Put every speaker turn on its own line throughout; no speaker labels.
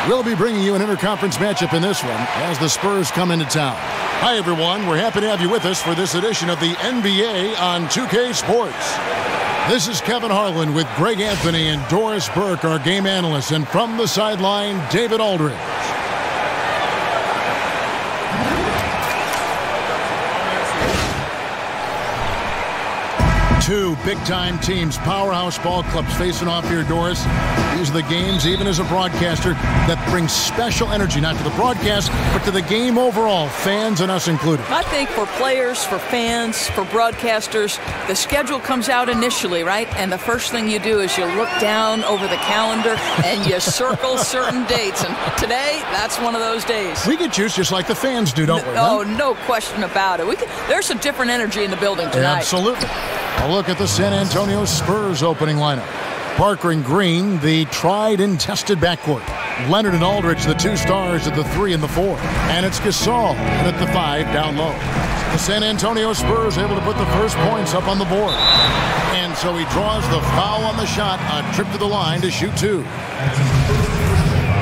We'll be bringing you an interconference matchup in this one as the Spurs come into town. Hi, everyone. We're happy to have you with us for this edition of the NBA on 2K Sports. This is Kevin Harlan with Greg Anthony and Doris Burke, our game analysts, and from the sideline, David Aldridge. Two big-time teams, powerhouse ball clubs facing off here, Doris. These are the games, even as a broadcaster, that brings special energy, not to the broadcast, but to the game overall, fans and us included.
I think for players, for fans, for broadcasters, the schedule comes out initially, right? And the first thing you do is you look down over the calendar and you circle certain dates. And today, that's one of those days.
We get juice just like the fans do, don't we?
Oh, no question about it. There's a different energy in the building tonight.
Absolutely. A look at the San Antonio Spurs opening lineup. Parker and Green, the tried and tested backcourt. Leonard and Aldridge, the two stars at the 3 and the 4. And it's Gasol at the 5 down low. The San Antonio Spurs able to put the first points up on the board. And so he draws the foul on the shot, a trip to the line to shoot 2.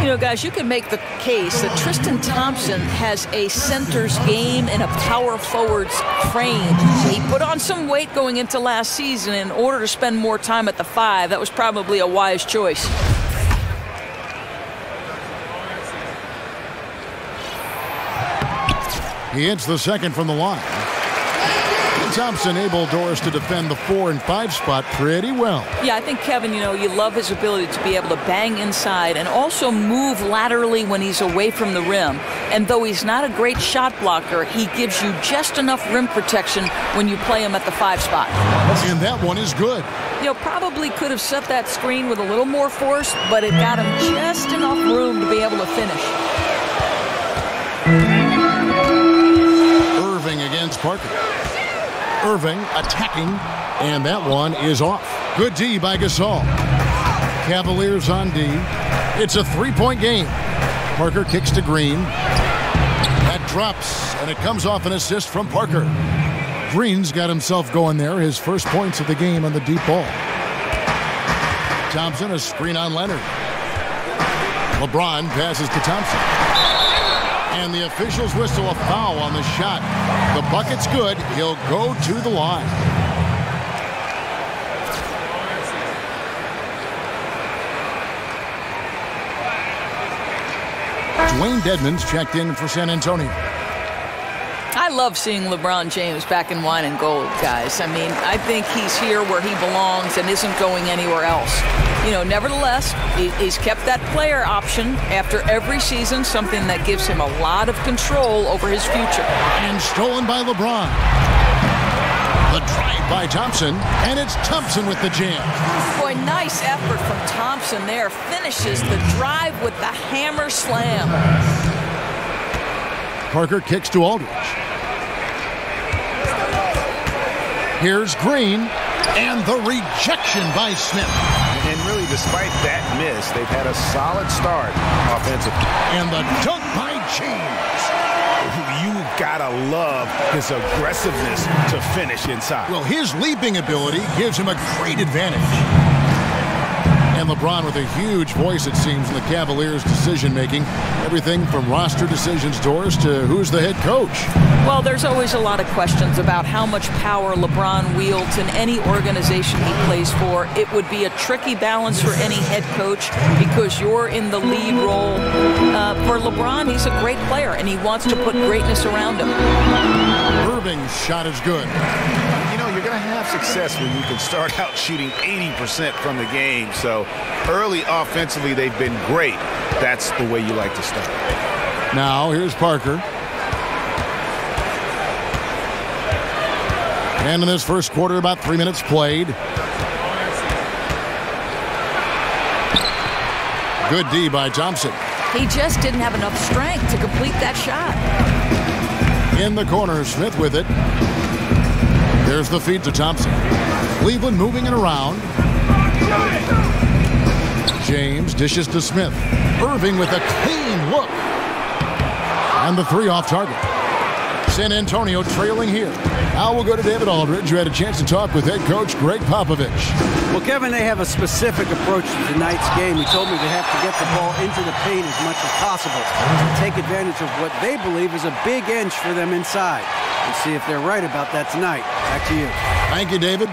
You know, guys, you can make the case that Tristan Thompson has a center's game and a power forward's frame. He put on some weight going into last season in order to spend more time at the 5. That was probably a wise choice.
He hits the second from the line. Thompson able, Doris, to defend the 4 and 5 spot pretty well.
Yeah, I think, Kevin, you know, you love his ability to be able to bang inside and also move laterally when he's away from the rim. And though he's not a great shot blocker, he gives you just enough rim protection when you play him at the 5 spot.
And that one is good.
You know, probably could have set that screen with a little more force, but it got him just enough room to be able to finish.
Irving against Parker. Irving attacking, and that one is off. Good D by Gasol. Cavaliers on D. It's a 3-point game. Parker kicks to Green. That drops, and it comes off an assist from Parker. Green's got himself going there, his first points of the game on the deep ball. Thompson, a screen on Leonard. LeBron passes to Thompson. And the officials whistle a foul on the shot. The bucket's good. He'll go to the line. Dwayne Dedmon's checked in for San Antonio.
I love seeing LeBron James back in wine and gold, guys. I mean, I think he's here where he belongs and isn't going anywhere else. You know, nevertheless, he's kept that player option after every season, something that gives him a lot of control over his future.
And stolen by LeBron. The drive by Thompson, and it's Thompson with the jam.
Boy, nice effort from Thompson there. Finishes the drive with the hammer slam.
Parker kicks to Aldridge. Here's Green, and the rejection by Smith.
And really, despite that miss, they've had a solid start offensively.
And the dunk by James.
You gotta love his aggressiveness to finish inside.
Well, his leaping ability gives him a great advantage. And LeBron with a huge voice, it seems, in the Cavaliers' decision-making. Everything from roster decisions, Doris, to who's the head coach.
Well, there's always a lot of questions about how much power LeBron wields in any organization he plays for. It would be a tricky balance for any head coach because you're in the lead role. For LeBron, he's a great player, and he wants to put greatness around him.
Irving's shot is good.
You know, you're going to have success when you can start out shooting 80% from the game. So early offensively, they've been great. That's the way you like to start.
Now, here's Parker. And in this first quarter, about 3 minutes played. Good D by Thompson.
He just didn't have enough strength to complete that shot.
In the corner, Smith with it. There's the feed to Thompson. Cleveland moving it around. James dishes to Smith. Irving with a clean look. And the 3 off target. San Antonio trailing here. Now we'll go to David Aldridge, who had a chance to talk with head coach Greg Popovich.
Well, Kevin, they have a specific approach to tonight's game. He told me they have to get the ball into the paint as much as possible to take advantage of what they believe is a big inch for them inside. We'll see if they're right about that tonight. Back to you.
Thank you, David.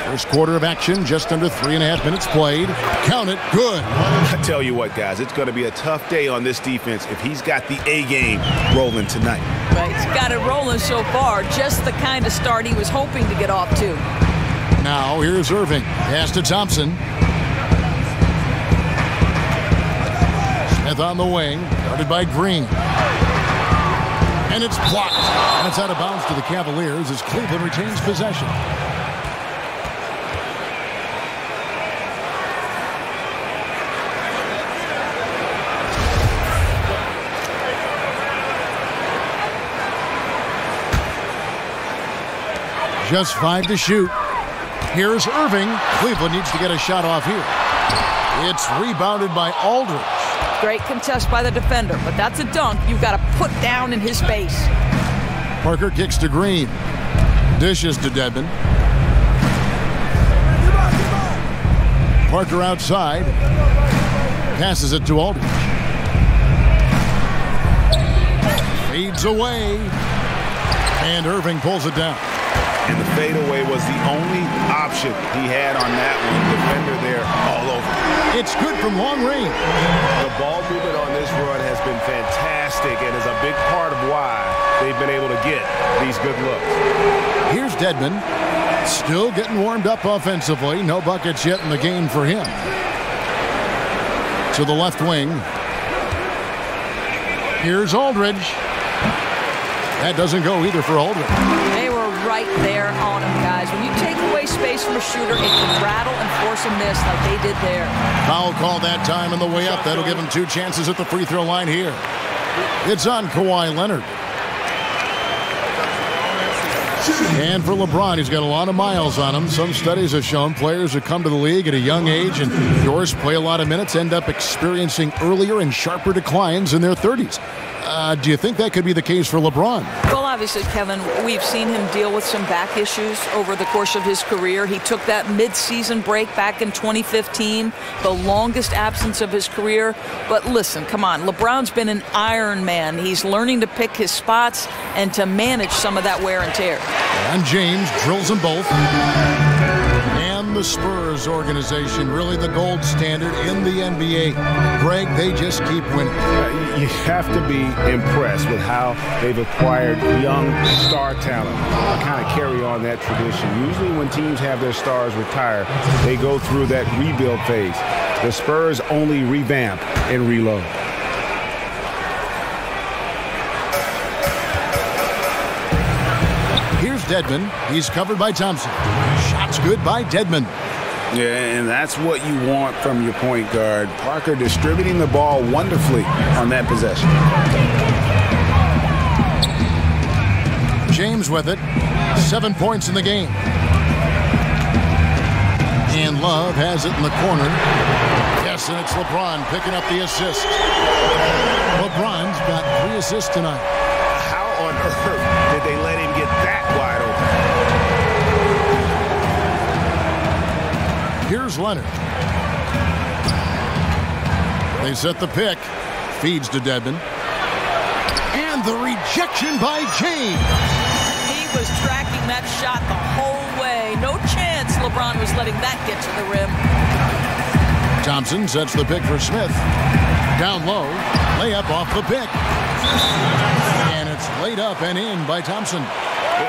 First quarter of action, just under 3.5 minutes played. Count it, good.
I tell you what, guys, it's going to be a tough day on this defense if he's got the A game rolling tonight.
Right, he's got it rolling so far. Just the kind of start he was hoping to get off to.
Now here's Irving. Pass to Thompson. Smith on the wing, guarded by Green. And it's blocked. And it's out of bounds to the Cavaliers as Cleveland retains possession. Just 5 to shoot. Here's Irving. Cleveland needs to get a shot off here. It's rebounded by Aldridge.
Great contest by the defender, but that's a dunk you've got to put down in his face.
Parker kicks to Green. Dishes to Dedmon. Parker outside. Passes it to Aldridge. Fades away. And Irving pulls it down.
And the fadeaway was the only option he had on that one. Defender there all over.
It's good from long range.
The ball movement on this run has been fantastic and is a big part of why they've been able to get these good looks.
Here's Dedmon. Still getting warmed up offensively. No buckets yet in the game for him. To the left wing. Here's Aldridge. That doesn't go either for Aldridge.
They were right there on him, guys. When you take away space from a shooter, it can rattle and force a miss like they did there.
Foul call that time on the way up. That'll give him 2 chances at the free throw line here. It's on Kawhi Leonard. And for LeBron, he's got a lot of miles on him. Some studies have shown players who come to the league at a young age and yours play a lot of minutes end up experiencing earlier and sharper declines in their 30s. Do you think that could be the case for LeBron?
Well, obviously, Kevin, we've seen him deal with some back issues over the course of his career. He took that mid-season break back in 2015, the longest absence of his career. But listen, come on, LeBron's been an Iron Man. He's learning to pick his spots and to manage some of that wear and tear.
And James drills them both. And the Spurs organization, really the gold standard in the NBA. Greg, they just keep winning.
You have to be impressed with how they've acquired young star talent to kind of carry on that tradition. Usually when teams have their stars retire, they go through that rebuild phase. The Spurs only revamp and reload.
Here's Dedmon. He's covered by Thompson. Shots good by Dedmon.
Yeah, and that's what you want from your point guard. Parker distributing the ball wonderfully on that possession.
James with it. 7 points in the game. And Love has it in the corner. Yes, and it's LeBron picking up the assist. LeBron's got 3 assists tonight.
How on earth did they let him get that wide open?
Here's Leonard. They set the pick. Feeds to Dedmon. And the rejection by James.
He was tracking that shot the whole way. No chance LeBron was letting that get to the rim.
Thompson sets the pick for Smith. Down low. Layup off the pick. And it's laid up and in by Thompson.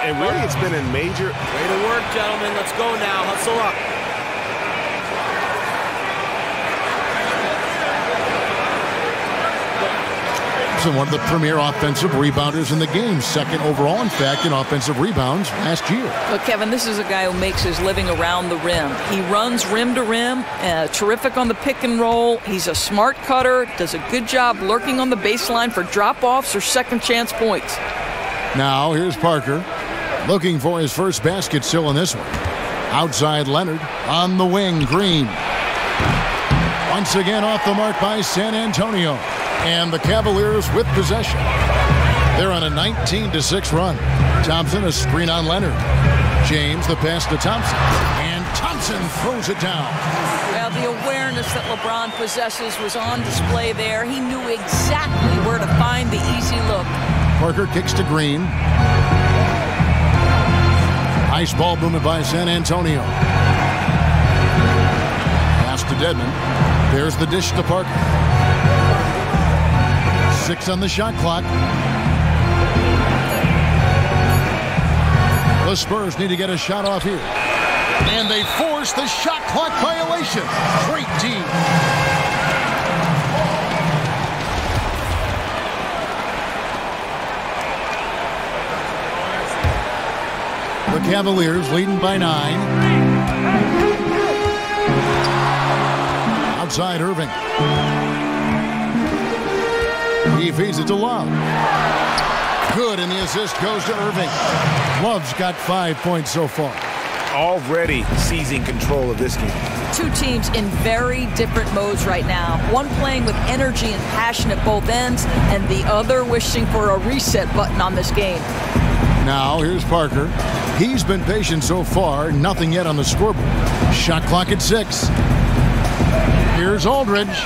And really, it's been in major.
Way to work, gentlemen. Let's go now. Hustle up.
One of the premier offensive rebounders in the game. Second overall, in fact, in offensive rebounds last year.
Look, Kevin, this is a guy who makes his living around the rim. He runs rim to rim, terrific on the pick and roll. He's a smart cutter, does a good job lurking on the baseline for drop-offs or second chance points.
Now here's Parker looking for his first basket still in this one. Outside Leonard on the wing. Green. Once again off the mark by San Antonio. And the Cavaliers with possession. They're on a 19-6 run. Thompson, a screen on Leonard. James, the pass to Thompson. And Thompson throws it down.
Well, the awareness that LeBron possesses was on display there. He knew exactly where to find the easy look.
Parker kicks to Green. Nice ball movement by San Antonio. Pass to Dedmon. There's the dish to Parker. 6 on the shot clock. The Spurs need to get a shot off here. And they force the shot clock violation. Great D. The Cavaliers leading by 9. Outside Irving. He feeds it to Love. Good, and the assist goes to Irving. Love's got 5 points so far.
Already seizing control of this game.
Two teams in very different modes right now. One playing with energy and passion at both ends, and the other wishing for a reset button on this game.
Now here's Parker. He's been patient so far. Nothing yet on the scoreboard. Shot clock at 6. Here's Aldridge.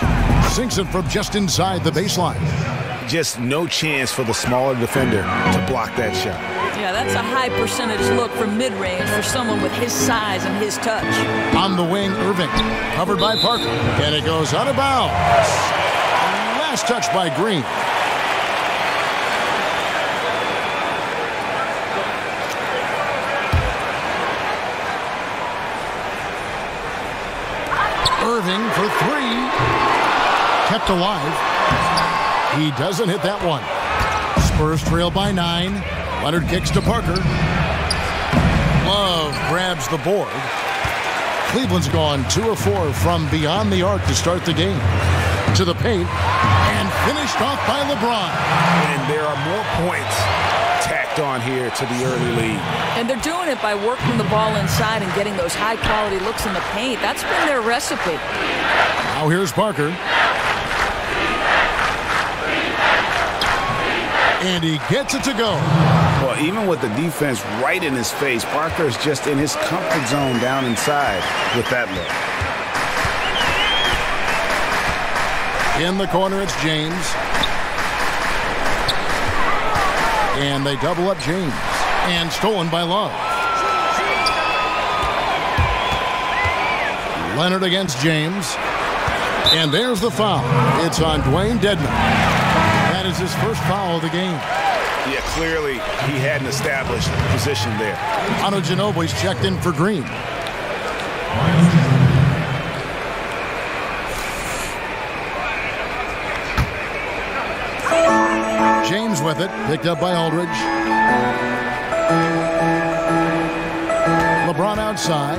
Sinks it from just inside the baseline.
Just no chance for the smaller defender to block that shot.
Yeah, that's a high percentage look from mid-range for someone with his size and his touch.
On the wing, Irving. Covered by Parker. And it goes out of bounds. Last touch by Green. Irving for 3. Kept alive. He doesn't hit that one. Spurs trail by 9. Leonard kicks to Parker. Love grabs the board. Cleveland's gone 2 of 4 from beyond the arc to start the game. To the paint. And finished off by LeBron.
And there are more points tacked on here to the early lead.
And they're doing it by working the ball inside and getting those high-quality looks in the paint. That's been their recipe.
Now here's Parker. And he gets it to go.
Well, even with the defense right in his face, Parker's just in his comfort zone down inside with that look.
In the corner, it's James. And they double up James. And stolen by Love. Leonard against James. And there's the foul. It's on Dwayne Dedmon. That is his first foul of the game.
Yeah, clearly he had an established position there.
Ano Ginobili's checked in for Green. James with it, picked up by Aldridge. LeBron outside.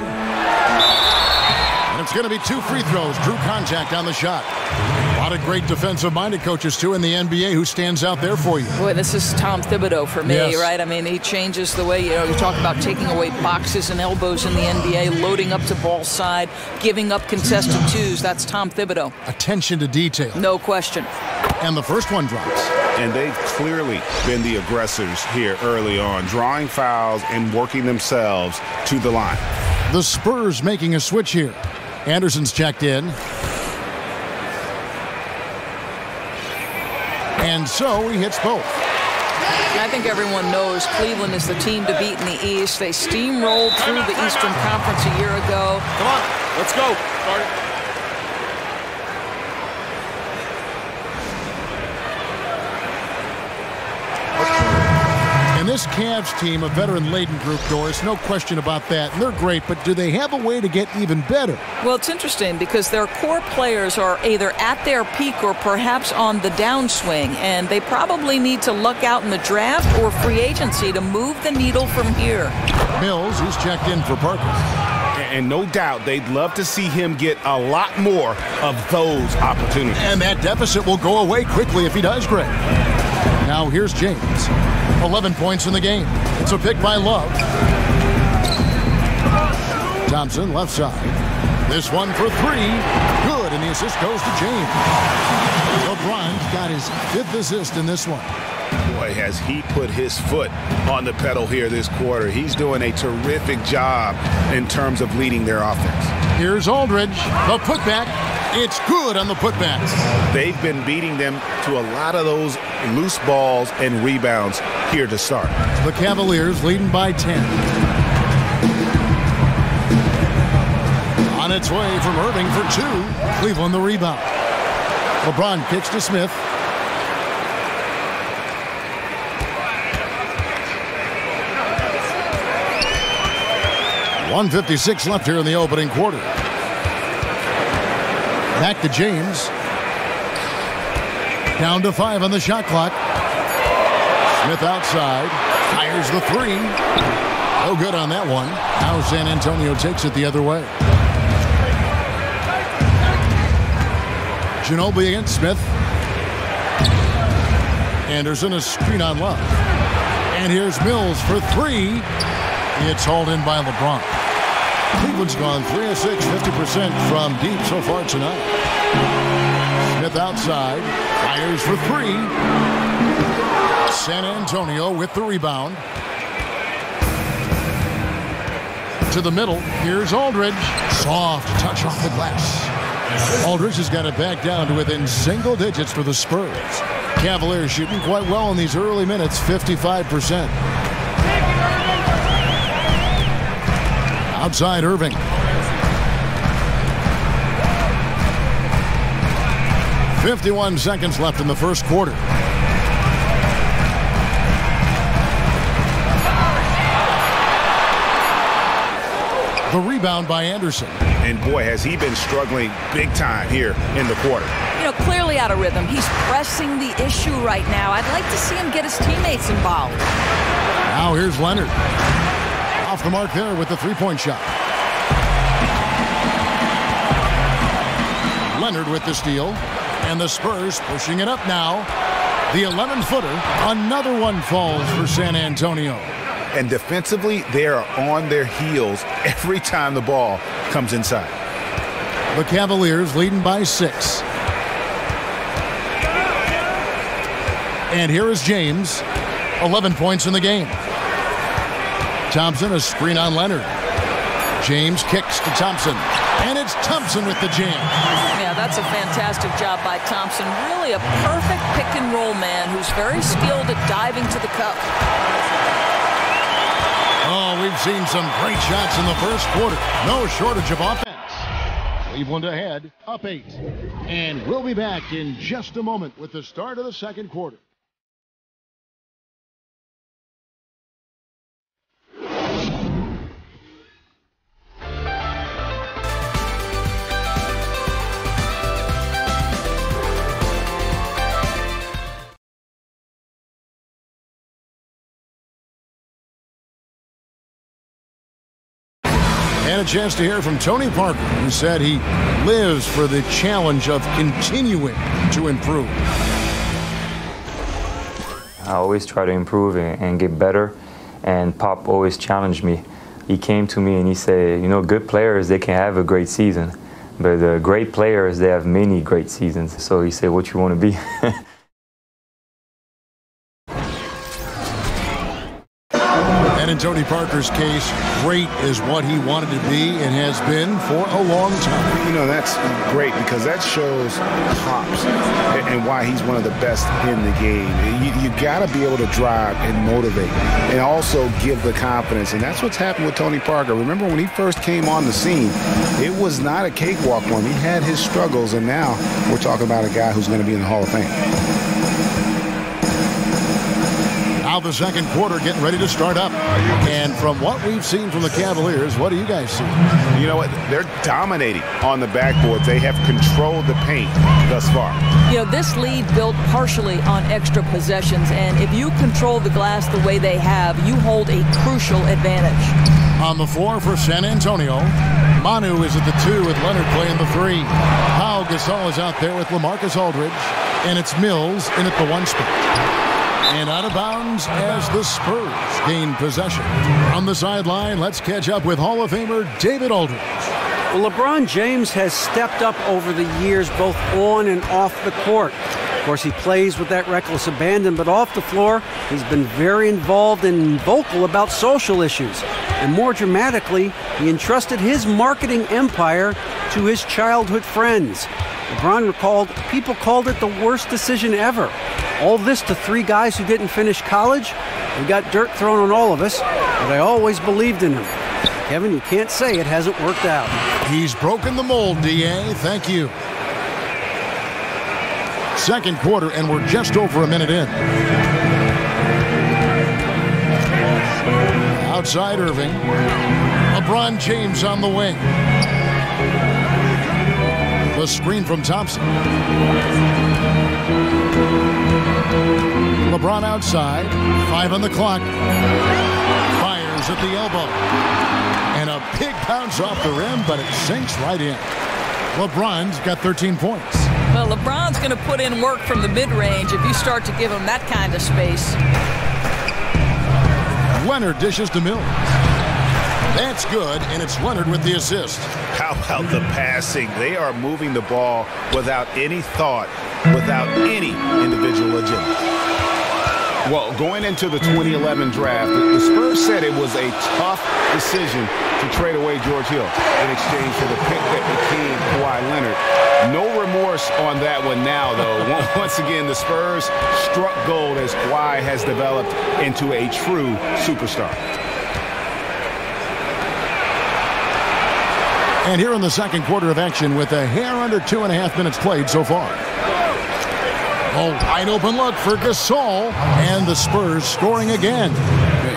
And it's going to be 2 free throws. Drew contact on the shot. A lot of great defensive-minded coaches, too, in the NBA. Who stands out there for you?
Boy, this is Tom Thibodeau for me,
yes.
Right? I mean, he changes the way, you talk about taking away boxes and elbows in the NBA, loading up to ball side, giving up contested twos. That's Tom Thibodeau.
Attention to detail.
No question.
And the first one drops.
And they've clearly been the aggressors here early on, drawing fouls and working themselves to the line.
The Spurs making a switch here. Anderson's checked in. And so he hits both.
I think everyone knows Cleveland is the team to beat in the East. They steamrolled through the Eastern Conference a year ago.
Come on, let's go.
And this Cavs team, a veteran-laden group, Doris, no question about that. And they're great, but do they have a way to get even better?
Well, it's interesting because their core players are either at their peak or perhaps on the downswing, and they probably need to luck out in the draft or free agency to move the needle from here.
Mills, who's checked in for Parker.
And no doubt they'd love to see him get a lot more of those opportunities.
And that deficit will go away quickly if he does, Greg. Now here's James. 11 points in the game. It's a pick by Love. Thompson, left side. This one for three. Good, and the assist goes to James. LeBron's got his 5th assist in this one.
Boy, has he put his foot on the pedal here this quarter. He's doing a terrific job in terms of leading their offense.
Here's Aldridge. The putback. It's good on the putbacks.
They've been beating them to a lot of those loose balls and rebounds here to start.
The Cavaliers leading by 10. On its way from Irving for 2. Cleveland the rebound. LeBron kicks to Smith. .156 left here in the opening quarter. Back to James. Down to 5 on the shot clock. Smith outside. Fires the 3. No good on that one. Now San Antonio takes it the other way. Ginobili against Smith. Anderson, a screen on Love. And here's Mills for 3. It's hauled in by LeBron. Cleveland's gone 3 of 6, 50% from deep so far tonight. Smith outside, fires for 3. San Antonio with the rebound. To the middle, here's Aldridge. Soft touch off the glass. Aldridge has got it back down to within single digits for the Spurs. Cavaliers shooting quite well in these early minutes, 55%. Outside Irving. .51 seconds left in the first quarter. The rebound by Anderson.
And boy, has he been struggling big time here in the quarter.
You know, clearly out of rhythm. He's pressing the issue right now. I'd like to see him get his teammates involved.
Now here's Leonard. Off the mark there with the three-point shot. Leonard with the steal. And the Spurs pushing it up now. The 11-footer. Another one falls for San Antonio.
And defensively, they are on their heels every time the ball comes inside.
The Cavaliers leading by 6. And here is James. 11 points in the game. Thompson, a screen on Leonard. James kicks to Thompson. And it's Thompson with the jam.
Yeah, that's a fantastic job by Thompson. Really a perfect pick-and-roll man who's very skilled at diving to the cup.
Oh, we've seen some great shots in the first quarter. No shortage of offense. Cleveland ahead, up 8. And we'll be back in just a moment with the start of the second quarter. And a chance to hear from Tony Parker, who said he lives for the challenge of continuing to improve.
I always try to improve and get better, and Pop always challenged me. He came to me and he said, you know, good players, they can have a great season, but the great players, they have many great seasons. So he said, what you want to be?
And in Tony Parker's case, great is what he wanted to be and has been for a long time.
You know, that's great because that shows Pops and why he's one of the best in the game. You got to be able to drive and motivate and also give the confidence. And that's what's happened with Tony Parker. Remember when he first came on the scene, it was not a cakewalk for him. He had his struggles, and now we're talking about a guy who's going to be in the Hall of Fame.
Now the second quarter getting ready to start up. And from what we've seen from the Cavaliers, what do you guys see?
You know what? They're dominating on the backboard. They have controlled the paint thus far.
You know, this lead built partially on extra possessions, and if you control the glass the way they have, you hold a crucial advantage.
On the floor for San Antonio, Manu is at the 2 with Leonard playing the 3. Pau Gasol is out there with LaMarcus Aldridge, and it's Mills in at the 1 spot. And out of bounds as the Spurs gain possession. On the sideline, let's catch up with Hall of Famer David Aldridge.
Well, LeBron James has stepped up over the years, both on and off the court. Of course, he plays with that reckless abandon, but off the floor, he's been very involved and vocal about social issues. And more dramatically, he entrusted his marketing empire to his childhood friends. LeBron recalled, people called it the worst decision ever. All this to 3 guys who didn't finish college. We got dirt thrown on all of us, but I always believed in him. Kevin, you can't say it hasn't worked out.
He's broken the mold, D.A. Thank you. Second quarter, and we're just over a minute in. Outside Irving. LeBron James on the wing. The screen from Thompson. LeBron outside. 5 on the clock. Fires at the elbow. And a big bounce off the rim, but it sinks right in. LeBron's got 13 points.
Well, LeBron's going to put in work from the mid-range if you start to give him that kind of space.
Leonard dishes to Mills. That's good, and it's Leonard with the assist.
How about the passing? They are moving the ball without any thought, without any individual agenda. Well, going into the 2011 draft, the Spurs said it was a tough decision to trade away George Hill in exchange for the pick that became Kawhi Leonard. No remorse on that one now, though. Once again, the Spurs struck gold as Kawhi has developed into a true superstar.
And here in the second quarter of action with a hair under 2.5 minutes played so far. A wide open look for Gasol, and the Spurs scoring again.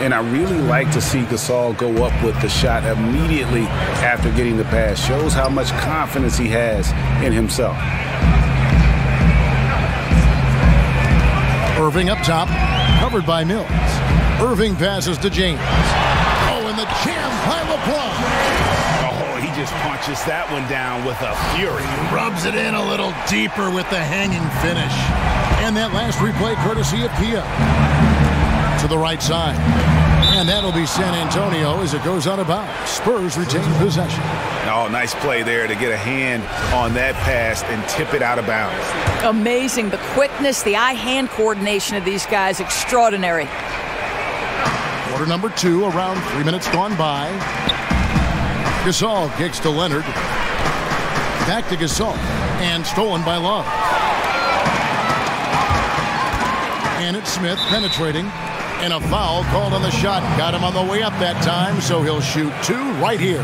And I really like to see Gasol go up with the shot immediately after getting the pass. Shows how much confidence he has in himself.
Irving up top, covered by Mills. Irving passes to James. Oh, and the jam by LeBron.
He just punches that one down with a fury.
Rubs it in a little deeper with the hanging finish. And that last replay courtesy of Pia. To the right side. And that'll be San Antonio as it goes out of bounds. Spurs retain possession.
Oh, nice play there to get a hand on that pass and tip it out of bounds.
Amazing. The quickness, the eye-hand coordination of these guys, extraordinary.
Quarter number 2, around 3 minutes gone by. Gasol kicks to Leonard. Back to Gasol. And stolen by Love. And it's Smith penetrating. And a foul called on the shot. Got him on the way up that time, so he'll shoot 2 right here.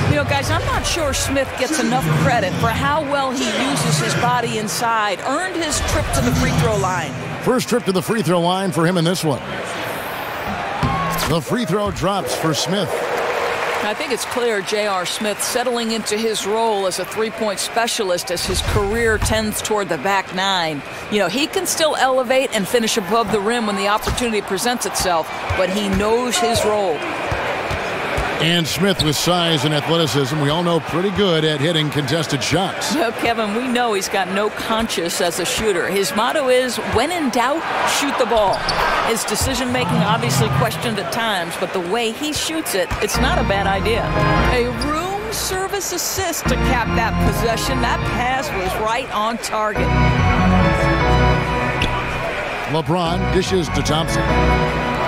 You know, guys, I'm not sure Smith gets enough credit for how well he uses his body inside. Earned his trip to the free throw line.
First trip to the free throw line for him in this one. The free throw drops for Smith.
I think it's clear J.R. Smith settling into his role as a three-point specialist as his career tends toward the back 9. You know, he can still elevate and finish above the rim when the opportunity presents itself, but he knows his role.
And Smith with size and athleticism, we all know pretty good at hitting contested shots.
Well, Kevin, we know he's got no conscience as a shooter. His motto is, when in doubt, shoot the ball. His decision-making obviously questioned at times, but the way he shoots it, it's not a bad idea. A room service assist to cap that possession. That pass was right on target.
LeBron dishes to Thompson.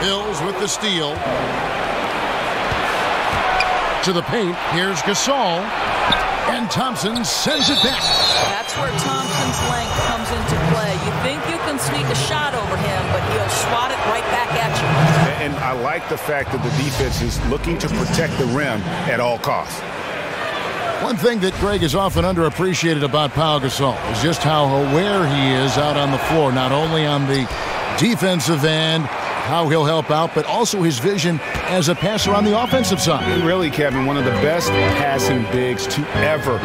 Hills with the steal. To the paint, here's Gasol, and Thompson sends it back.
That's where Thompson's length comes into play. You think you can sneak a shot over him, but he'll swat it right back at you.
And I like the fact that the defense is looking to protect the rim at all costs.
One thing that Greg is often underappreciated about Pau Gasol is just how aware he is out on the floor, not only on the defensive end, how he'll help out, but also his vision as a passer on the offensive side.
Really, Kevin, one of the best passing bigs to ever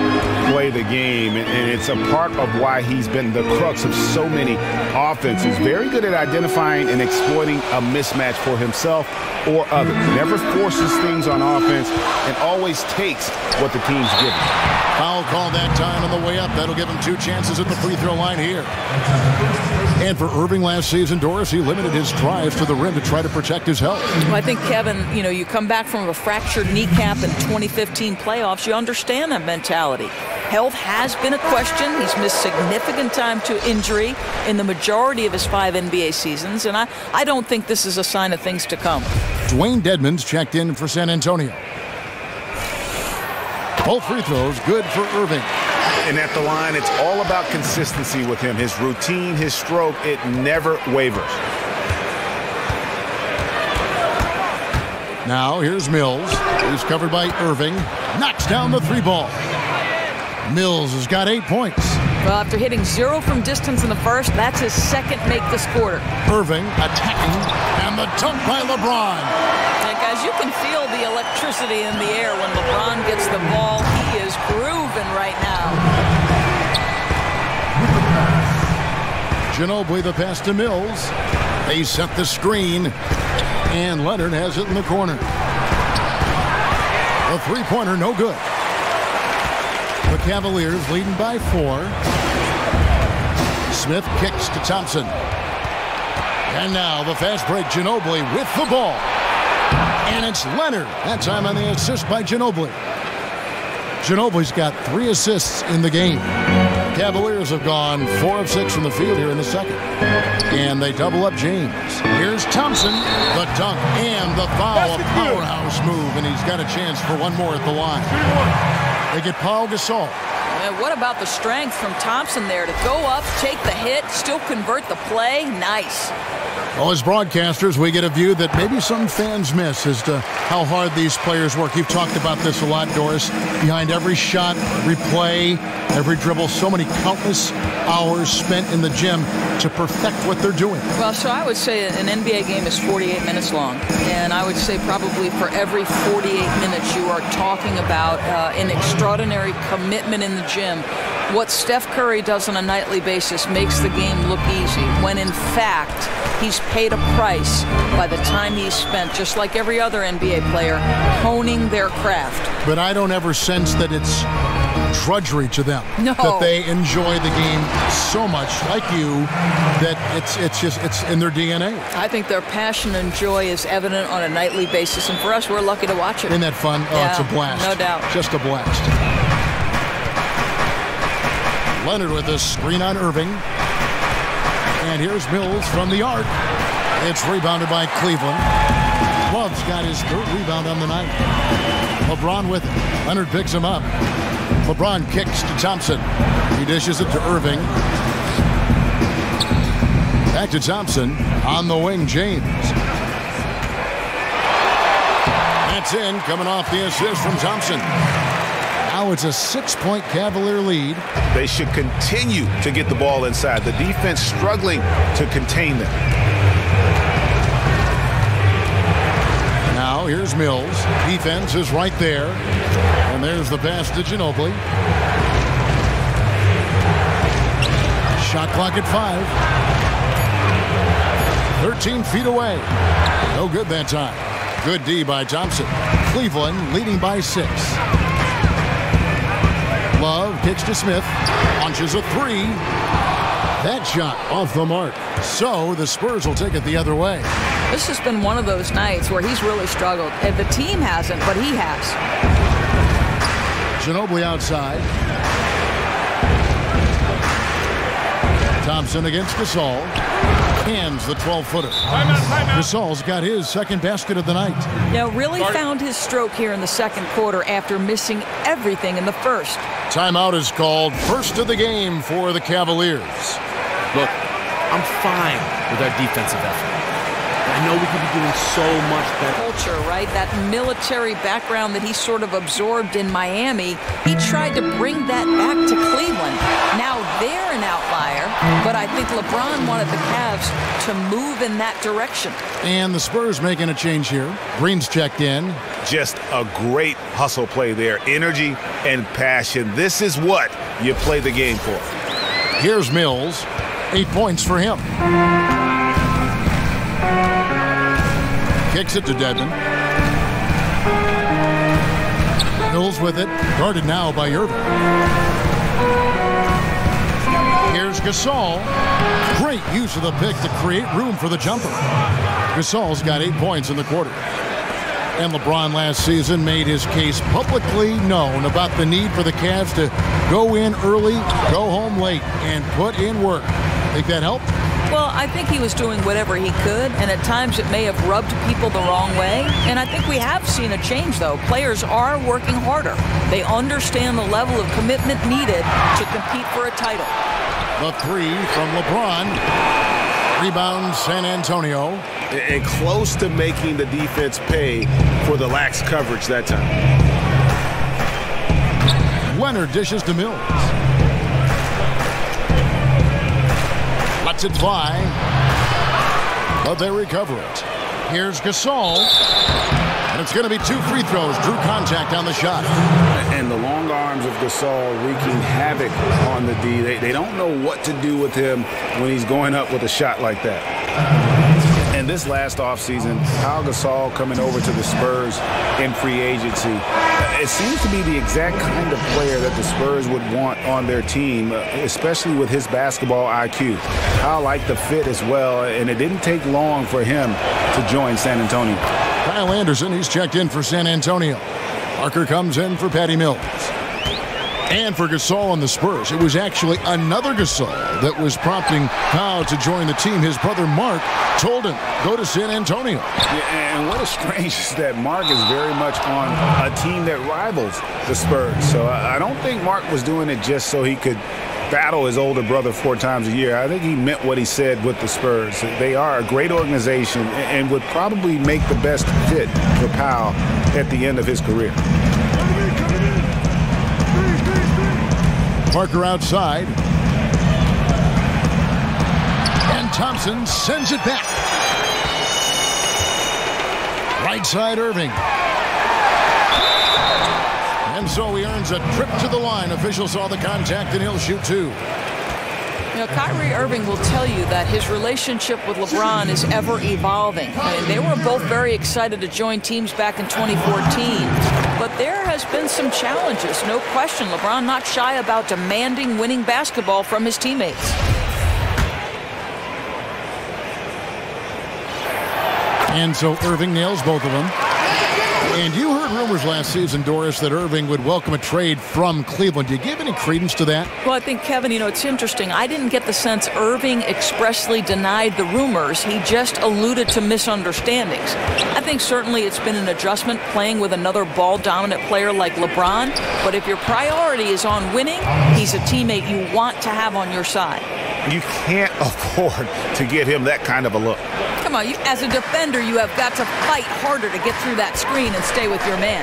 play the game, and it's a part of why he's been the crux of so many offenses. Very good at identifying and exploiting a mismatch for himself or others. Never forces things on offense and always takes what the team's given.
Foul call that time on the way up. That'll give him 2 chances at the free throw line here. And for Irving last season, Doris, he limited his drives to the rim to try to protect his health.
Well, I think, Kevin, you come back from a fractured kneecap in 2015 playoffs, you understand that mentality. Health has been a question. He's missed significant time to injury in the majority of his 5 NBA seasons, and I don't think this is a sign of things to come.
Dwayne Dedmon's checked in for San Antonio. Both free throws good for Irving.
And at the line, it's all about consistency with him. His routine, his stroke, it never wavers.
Now here's Mills. He's covered by Irving. Knocks down the 3 ball. Mills has got 8 points.
Well, after hitting 0 from distance in the first, that's his second make this quarter.
Irving attacking, and the dunk by LeBron.
And guys, you can feel the electricity in the air when LeBron gets the ball. He is grooving right now.
Ginobili the pass to Mills. They set the screen, and Leonard has it in the corner. A 3-pointer, no good. The Cavaliers leading by 4. Smith kicks to Thompson. And now the fast break, Ginobili with the ball. And it's Leonard. That time on the assist by Ginobili. Ginobili's got 3 assists in the game. Cavaliers have gone 4 of 6 from the field here in the second. And they double up James. Here's Thompson. The dunk and the foul. A powerhouse move. And he's got a chance for one more at the line. They get Paul Gasol.
And what about the strength from Thompson there to go up, take the hit, still convert the play? Nice.
Well, as broadcasters, we get a view that maybe some fans miss as to how hard these players work. You've talked about this a lot, Doris. Behind every shot, every play, every dribble, so many countless hours spent in the gym to perfect what they're doing.
Well, so I would say an NBA game is 48 minutes long. And I would say probably for every 48 minutes you are talking about an extraordinary commitment in the gym. What Steph Curry does on a nightly basis makes the game look easy, when in fact he's paid a price by the time he's spent, just like every other NBA player, honing their craft.
But I don't ever sense that it's drudgery to them.
No.
That they enjoy the game so much, like you, that it's in their DNA.
I think their passion and joy is evident on a nightly basis, and for us, we're lucky to watch it.
Isn't that fun? Oh,
yeah,
it's a blast.
no doubt.
Just a blast. Leonard with a screen on Irving. And here's Mills from the arc. It's rebounded by Cleveland. Love's got his 3rd rebound on the night. LeBron with it. Leonard picks him up. LeBron kicks to Thompson. He dishes it to Irving. Back to Thompson. On the wing, James. That's in, coming off the assist from Thompson. Now it's a 6-point Cavalier lead.
They should continue to get the ball inside. The defense struggling to contain them.
Now here's Mills. Defense is right there. And there's the pass to Ginobili. Shot clock at 5. 13 feet away. No good that time. Good D by Thompson. Cleveland leading by 6. Love kicks to Smith. Launches a 3. That shot off the mark. So the Spurs will take it the other way.
This has been one of those nights where he's really struggled. And the team hasn't, but he has.
Ginobili outside. Thompson against Gasol. Hands the 12-footer. Gasol's got his 2nd basket of the night.
Now really found his stroke here in the 2nd quarter after missing everything in the first.
Timeout is called. First of the game for the Cavaliers.
Look, I'm fine with our defensive effort. I know we could be doing so much better.
Culture, right? That military background that he sort of absorbed in Miami, he tried to bring that back to Cleveland. Now they're an outlier, but I think LeBron wanted the Cavs to move in that direction.
And the Spurs making a change here. Green's checked in.
Just a great hustle play there. Energy and passion. This is what you play the game for.
Here's Mills. 8 points for him. Kicks it to Dedmon. Mills with it. Guarded now by Irving. Here's Gasol. Great use of the pick to create room for the jumper. Gasol's got 8 points in the quarter. And LeBron last season made his case publicly known about the need for the Cavs to go in early, go home late, and put in work. Think that helped?
Well, I think he was doing whatever he could, and at times it may have rubbed people the wrong way. And I think we have seen a change, though. Players are working harder. They understand the level of commitment needed to compete for a title.
The three from LeBron. Rebound San Antonio.
And close to making the defense pay for the lax coverage that time.
Leonard dishes to Mills. Lets it fly. But they recover it. Here's Gasol. And it's going to be 2 free throws. Drew contact on the shot.
And the long arms of Gasol wreaking havoc on the D. They don't know what to do with him when he's going up with a shot like that. And this last offseason, Pau Gasol coming over to the Spurs in free agency, it seems to be the exact kind of player that the Spurs would want on their team, especially with his basketball IQ. I like the fit as well, and it didn't take long for him to join San Antonio.
Kyle Anderson, he's checked in for San Antonio. Parker comes in for Patty Mills. And for Gasol and the Spurs, it was actually another Gasol that was prompting Pau to join the team. His brother Mark told him, go to San Antonio.
Yeah, and what is strange is that Mark is very much on a team that rivals the Spurs. So I don't think Mark was doing it just so he could battle his older brother 4 times a year. I think he meant what he said with the Spurs. They are a great organization and would probably make the best fit for Pau at the end of his career.
Parker outside. And Thompson sends it back. Right side Irving. And so he earns a trip to the line. Official saw the contact and he'll shoot 2.
You know, Kyrie Irving will tell you that his relationship with LeBron is ever evolving. I mean, they were both very excited to join teams back in 2014. But there has been some challenges, no question. LeBron not shy about demanding winning basketball from his teammates.
And so Irving nails both of them. And you heard rumors last season, Doris, that Irving would welcome a trade from Cleveland. Do you give any credence to that?
Well, I think, Kevin, you know, it's interesting. I didn't get the sense Irving expressly denied the rumors. He just alluded to misunderstandings. I think certainly it's been an adjustment playing with another ball-dominant player like LeBron. But if your priority is on winning, he's a teammate you want to have on your side.
You can't afford to give him that kind of a look.
Come on, as a defender, you have got to fight harder to get through that screen and stay with your man.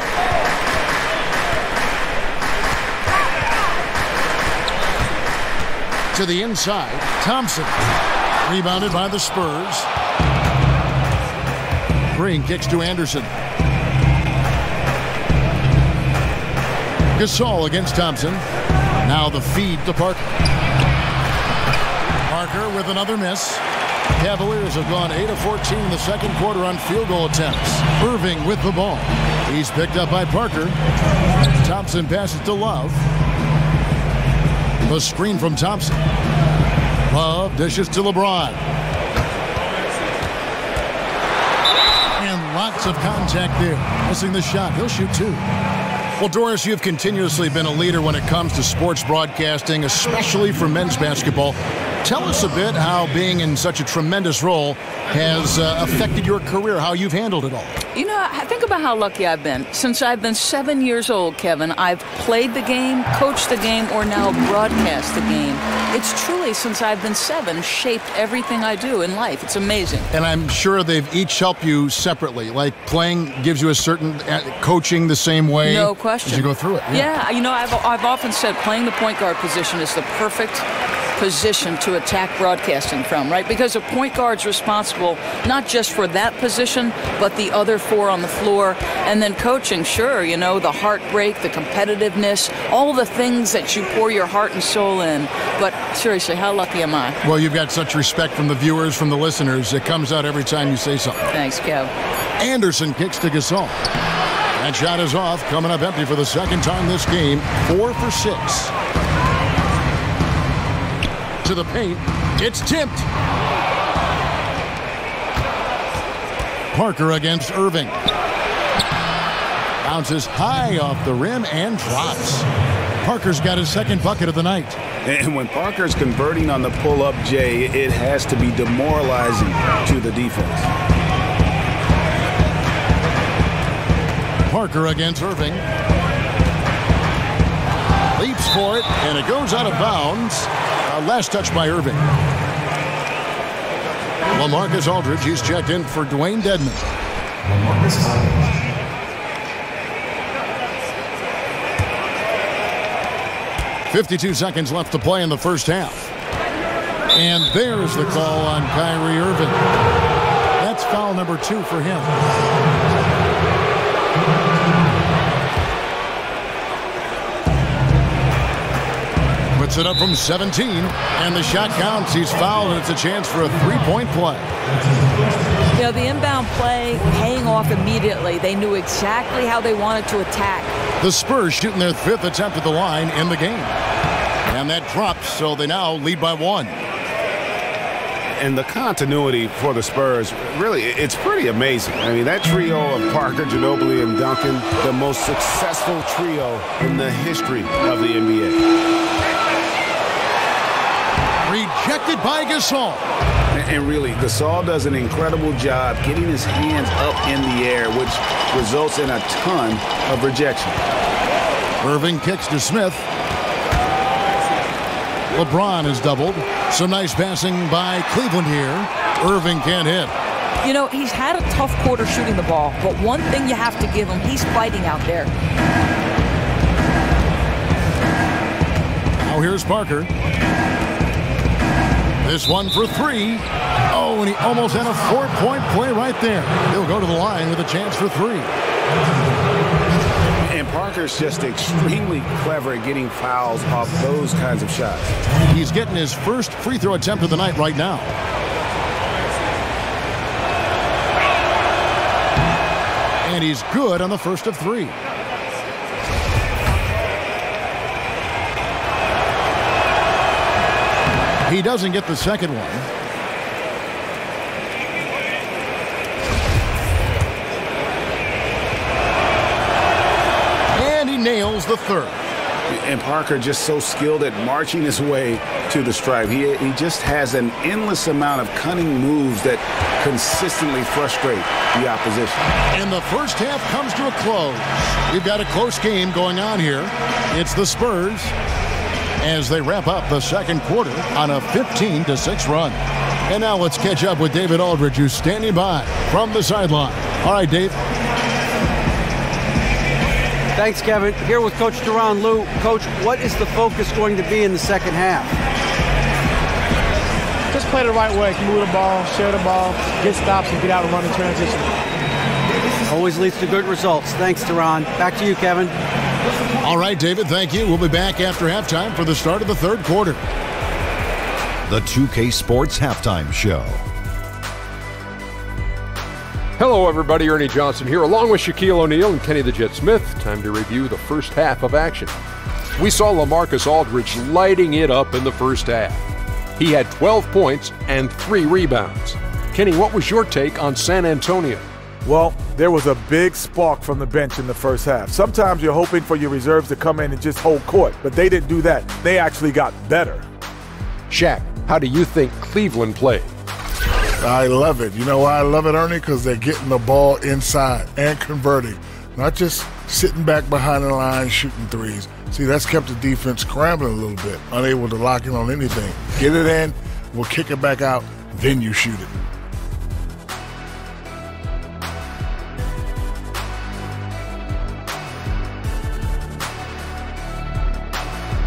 To the inside, Thompson. Rebounded by the Spurs. Green kicks to Anderson. Gasol against Thompson. Now the feed to Parker. Parker with another miss. Cavaliers have gone 8 of 14 in the second quarter on field goal attempts. Irving with the ball. He's picked up by Parker. Thompson passes to Love. The screen from Thompson. Love dishes to LeBron. And lots of contact there. Missing the shot. He'll shoot 2. Well, Doris, you've continuously been a leader when it comes to sports broadcasting, especially for men's basketball. Tell us a bit how being in such a tremendous role has affected your career, how you've handled it all.
You know, think about how lucky I've been. Since I've been 7 years old, Kevin, I've played the game, coached the game, or now broadcast the game. It's truly, since I've been 7, shaped everything I do in life. It's amazing.
And I'm sure they've each helped you separately. Like playing gives you a certain coaching the same way.
No question.
As you go through it.
Yeah, you know, I've often said playing the point guard position is the perfect position to attack broadcasting from, right? Because a point guard's responsible not just for that position, but the other 4 on the floor. And then coaching, sure, you know, the heartbreak, the competitiveness, all the things that you pour your heart and soul in. But seriously, how lucky am I?
Well, you've got such respect from the viewers, from the listeners. It comes out every time you say something.
Thanks, Kev.
Anderson kicks to Gasol. That shot is off, coming up empty for the second time this game. 4 for 6. To the paint. It's tipped. Parker against Irving. Bounces high off the rim and drops. Parker's got his second bucket of the night.
And when Parker's converting on the pull-up, Jay, it has to be demoralizing to the defense.
Parker against Irving. Leaps for it, and it goes out of bounds. Last touch by Irving. LaMarcus Aldridge, he's checked in for Dwayne Dedman. 52 seconds left to play in the first half. And there's the call on Kyrie Irving. That's foul number 2 for him. Puts it up from 17, and the shot counts. He's fouled, and it's a chance for a three-point play.
You know, the inbound play paying off immediately. They knew exactly how they wanted to attack.
The Spurs shooting their 5th attempt at the line in the game. And that drops, so they now lead by 1.
And the continuity for the Spurs, really, it's pretty amazing. I mean, that trio of Parker, Ginobili, and Duncan, the most successful trio in the history of the NBA.
Rejected by Gasol.
And really, Gasol does an incredible job getting his hands up in the air, which results in a ton of rejection.
Irving kicks to Smith. LeBron is doubled. Some nice passing by Cleveland here. Irving can't hit.
You know, he's had a tough quarter shooting the ball, but one thing you have to give him, he's fighting out there.
Now here's Parker. This one for 3. Oh, and he almost had a 4-point play right there. He'll go to the line with a chance for 3.
And Parker's just extremely clever at getting fouls off those kinds of shots.
He's getting his first free throw attempt of the night right now. And he's good on the first of 3. He doesn't get the second one. And he nails the third.
And Parker just so skilled at marching his way to the stripe. He just has an endless amount of cunning moves that consistently frustrate the opposition.
And the first half comes to a close. We've got a close game going on here. It's the Spurs as they wrap up the second quarter on a 15-6 run. And now let's catch up with David Aldridge, who's standing by from the sideline. All right, Dave.
Thanks, Kevin. Here with Coach Tyronn Lue. Coach, what is the focus going to be in the second half?
Just play the right way. Move the ball, share the ball, get stops, and get out and run in transition.
Always leads to good results. Thanks, Tyronn. Back to you, Kevin.
All right, David, thank you. We'll be back after halftime for the start of the third quarter.
The 2K Sports Halftime Show.
Hello, everybody. Ernie Johnson here, along with Shaquille O'Neal and Kenny the Jet Smith. Time to review the first half of action. We saw LaMarcus Aldridge lighting it up in the first half. He had 12 points and 3 rebounds. Kenny, what was your take on San Antonio?
Well, there was a big spark from the bench in the first half. Sometimes you're hoping for your reserves to come in and just hold court, but they didn't do that. They actually got better.
Shaq, How do you think Cleveland played?
I love it. You know why I love it, Ernie? Because they're getting the ball inside and converting, not just sitting back behind the line shooting threes. See, that's kept the defense scrambling a little bit, unable to lock in on anything. Get it in, we'll kick it back out, then you shoot it.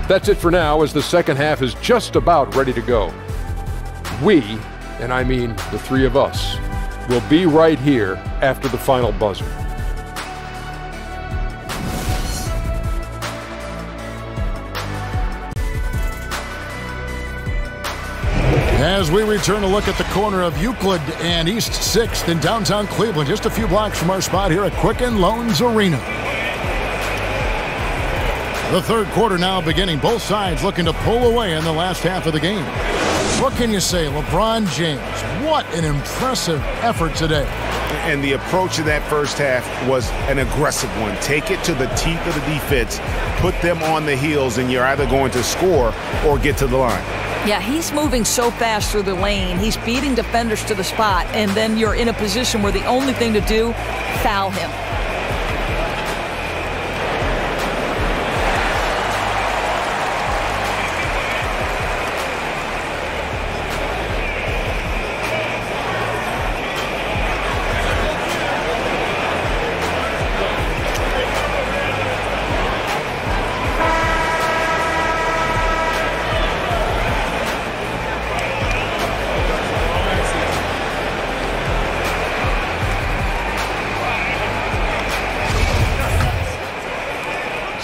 That's it for now, as the second half is just about ready to go. We, and I mean the three of us, will be right here after the final buzzer.
As we return to look at the corner of Euclid and East 6th in downtown Cleveland, just a few blocks from our spot here at Quicken Loans Arena. The third quarter now beginning. Both sides looking to pull away in the last half of the game. What can you say? LeBron James, what an impressive effort today.
And the approach in that first half was an aggressive one. Take it to the teeth of the defense, put them on the heels, and you're either going to score or get to the line.
Yeah, he's moving so fast through the lane. He's beating defenders to the spot, and then you're in a position where the only thing to do, foul him.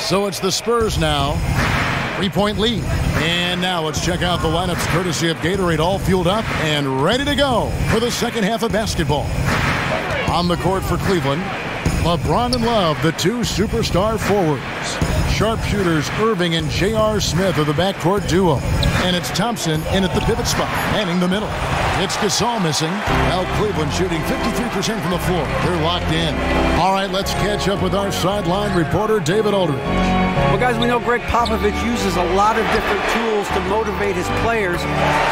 So it's the Spurs now. 3-point lead. And now let's check out the lineups courtesy of Gatorade, all fueled up and ready to go for the second half of basketball. On the court for Cleveland, LeBron and Love, the two superstar forwards. Sharpshooters Irving and J.R. Smith are the backcourt duo. And it's Thompson in at the pivot spot, manning the middle. It's Gasol missing. Now Cleveland shooting 53% from the floor. They're locked in. All right, let's catch up with our sideline reporter, David Aldridge.
Well, guys, we know Greg Popovich uses a lot of different tools to motivate his players.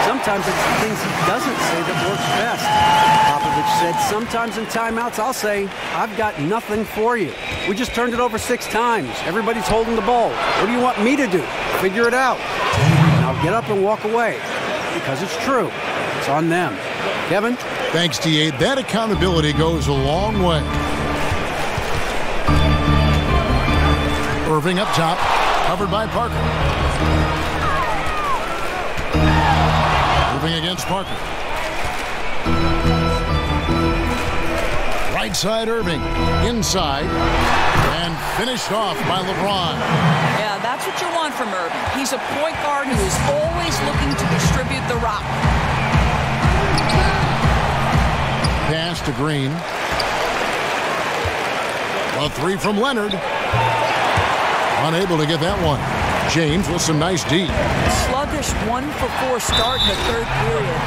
Sometimes it's the things he doesn't say that works best. Popovich said, sometimes in timeouts, I'll say, I've got nothing for you. We just turned it over 6 times. Everybody's holding the ball. What do you want me to do? Figure it out. Now get up and walk away, because it's true. It's on them. Kevin?
Thanks, D.A. That accountability goes a long way. Irving up top, covered by Parker. Moving against Parker. Right side Irving, inside, and finished off by LeBron.
Yeah, that's what you want from Irving. He's a point guard who is always looking to distribute the rock.
Pass to Green. A three from Leonard. Unable to get that one. James with some nice D.
Sluggish 1-for-4 start in the third period.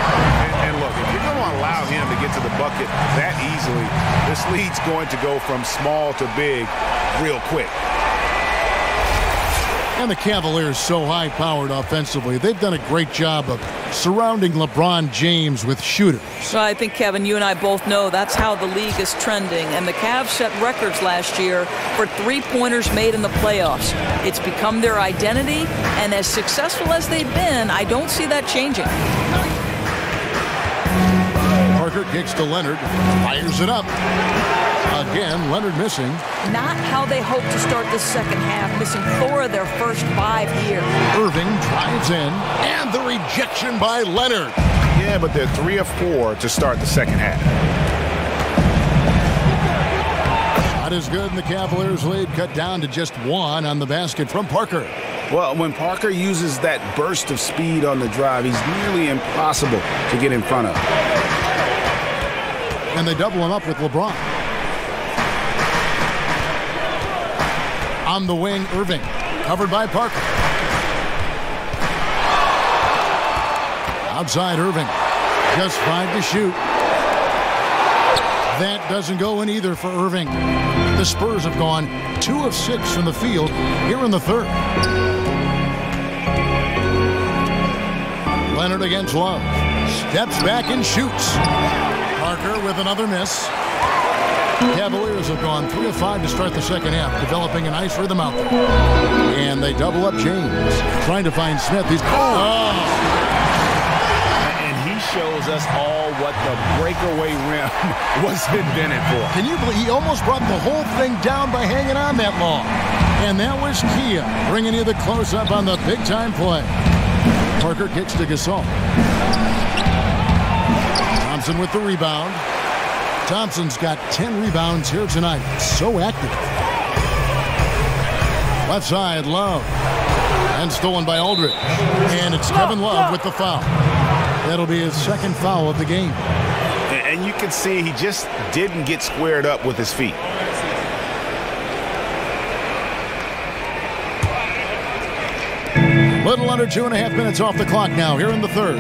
And look, if you're going to allow him to get to the bucket that easily, this lead's going to go from small to big real quick.
And the Cavaliers so high-powered offensively. They've done a great job of surrounding LeBron James with shooters.
So I think, Kevin, you and I both know that's how the league is trending. And the Cavs set records last year for three-pointers made in the playoffs. It's become their identity, and as successful as they've been, I don't see that changing.
Parker kicks to Leonard, fires it up. Again, Leonard missing.
Not how they hope to start the second half, missing 4 of their first 5 here.
Irving drives in, and the rejection by Leonard.
Yeah, but they're 3 of 4 to start the second half.
Shot is good, and the Cavaliers lead cut down to just 1 on the basket from Parker.
Well, when Parker uses that burst of speed on the drive, he's nearly impossible to get in front of.
And they double him up with LeBron. On the wing, Irving, covered by Parker. Outside Irving, just 5 to shoot. That doesn't go in either for Irving. The Spurs have gone 2 of 6 from the field here in the third. Leonard against Love. Steps back and shoots. Parker with another miss. Cavaliers have gone 3 of 5 to start the second half, developing a nice rhythm out there. And they double up James. Trying to find Smith. He's
And he shows us all what the breakaway rim was invented for.
Can you believe he almost brought the whole thing down by hanging on that long? And that was Kia bringing you the close-up on the big-time play. Parker kicks to Gasol. Thompson with the rebound. Thompson's got 10 rebounds here tonight. So active. Left side, Love. And stolen by Aldridge. And it's Kevin Love with the foul. That'll be his second foul of the game.
And you can see he just didn't get squared up with his feet.
Little under 2.5 minutes off the clock now here in the third.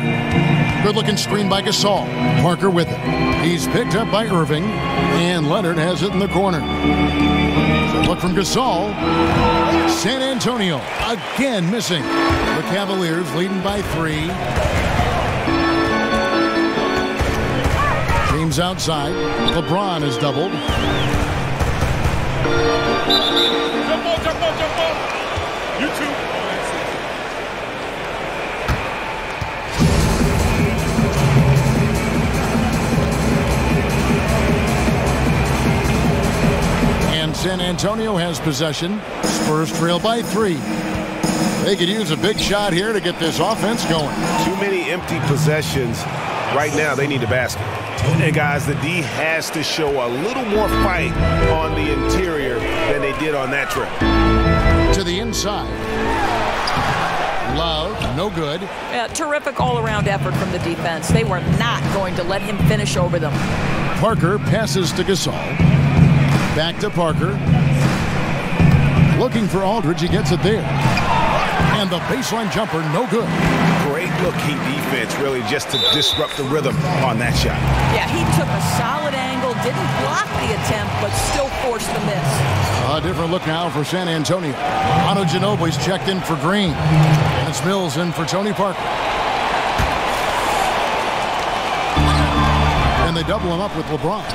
Good-looking screen by Gasol. Parker with it. He's picked up by Irving, and Leonard has it in the corner. So look from Gasol. San Antonio again missing. The Cavaliers leading by 3. James outside. LeBron is doubled.
Jump ball. You too.
San Antonio has possession. Spurs trail by 3. They could use a big shot here to get this offense going.
Too many empty possessions. Right now, they need a basket. And guys, the D has to show a little more fight on the interior than they did on that trip.
To the inside. Love, no good.
Yeah, terrific all-around effort from the defense. They were not going to let him finish over them.
Parker passes to Gasol. Back to Parker. Looking for Aldridge. He gets it there. And the baseline jumper, no good.
Great looking defense, really, just to disrupt the rhythm on that shot.
Yeah, he took a solid angle, didn't block the attempt, but still forced the miss.
A different look now for San Antonio. Manu Ginobili's checked in for Green. And it's Mills in for Tony Parker. And they double him up with LeBron.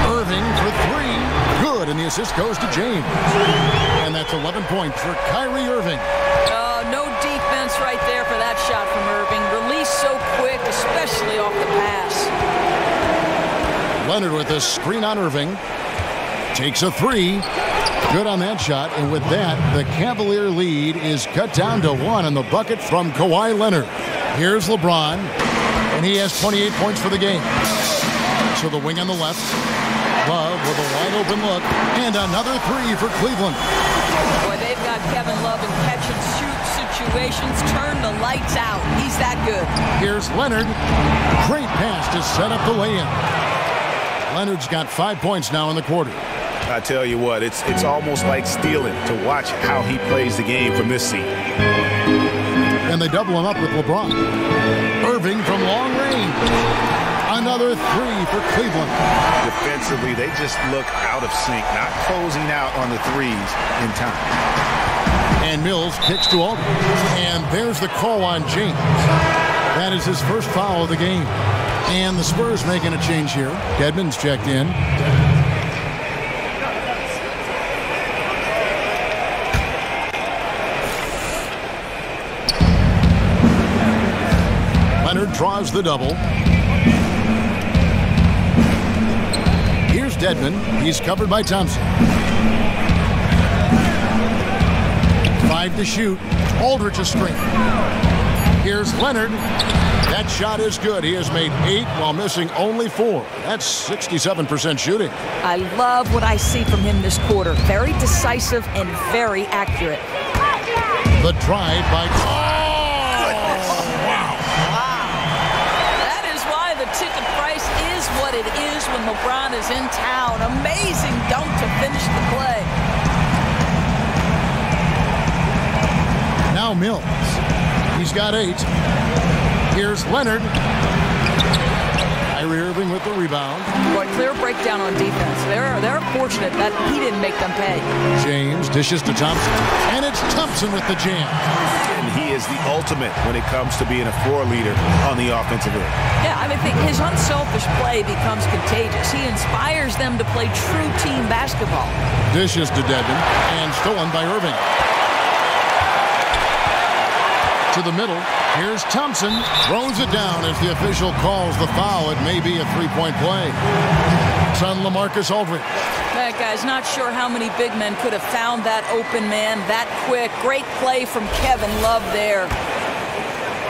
Irving for 3. Good, and the assist goes to James. And that's 11 points for Kyrie Irving.
No defense right there for that shot from Irving. Released so quick, especially off the pass.
Leonard with a screen on Irving. Takes a 3. Good on that shot, and with that, the Cavalier lead is cut down to 1 on the bucket from Kawhi Leonard. Here's LeBron, and he has 28 points for the game. So the wing on the left. Love with a wide-open look. And another 3 for Cleveland.
Boy, they've got Kevin Love in catch-and-shoot situations. Turn the lights out. He's that good.
Here's Leonard. Great pass to set up the lay-in. Leonard's got 5 points now in the quarter.
I tell you what, it's almost like stealing to watch how he plays the game from this seat.
And they double him up with LeBron. Irving from long range. Another 3 for Cleveland.
Defensively, they just look out of sync, not closing out on the threes in time.
And Mills kicks to Aldridge. And there's the call on James. That is his first foul of the game. And the Spurs making a change here. Dedmon's checked in. Leonard draws the double. Here's Dedmon. He's covered by Thompson. 5 to shoot. Aldridge a screen. Here's Leonard. That shot is good. He has made 8 while missing only 4. That's 67% shooting.
I love what I see from him this quarter. Very decisive and very accurate.
The drive by...
Ticket price is what it is when LeBron is in town. Amazing dunk to finish the play.
Now Mills. He's got 8. Here's Leonard. Kyrie Irving with the rebound.
Boy, clear breakdown on defense. They're fortunate that he didn't make them pay.
James dishes to Thompson, and it's Thompson with the jam.
And he is the ultimate when it comes to being a floor leader on the offensive end.
Yeah, I think his unselfish play becomes contagious. He inspires them to play true team basketball.
Dishes to Dedmon, and stolen by Irving. To the middle. Here's Thompson. Throws it down as the official calls the foul. It may be a three-point play. It's on LaMarcus Aldridge.
That guy's not sure how many big men could have found that open man that quick. Great play from Kevin Love there.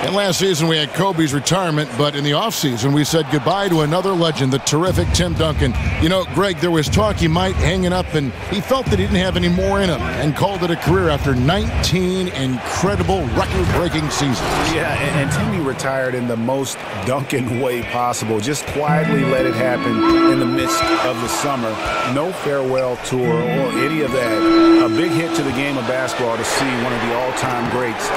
And last season we had Kobe's retirement, but in the offseason we said goodbye to another legend, the terrific Tim Duncan. You know, Greg, there was talk he might hang it up, and he felt that he didn't have any more in him and called it a career after 19 incredible record-breaking seasons.
Yeah, and Timmy retired in the most Duncan way possible. Just quietly let it happen in the midst of the summer. No farewell tour or any of that. A big hit to the game of basketball to see one of the all-time greats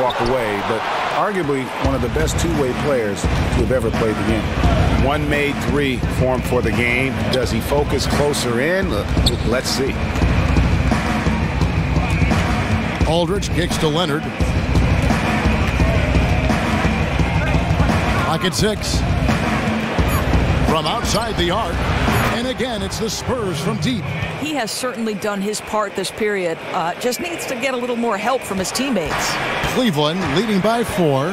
walk away, but arguably one of the best two-way players to have ever played the game. One made three for him for the game. Does he focus closer in? Let's see.
Aldridge kicks to Leonard. Clock at 6. From outside the arc. And again, it's the Spurs from deep.
He has certainly done his part this period. Just needs to get a little more help from his teammates.
Cleveland leading by 4.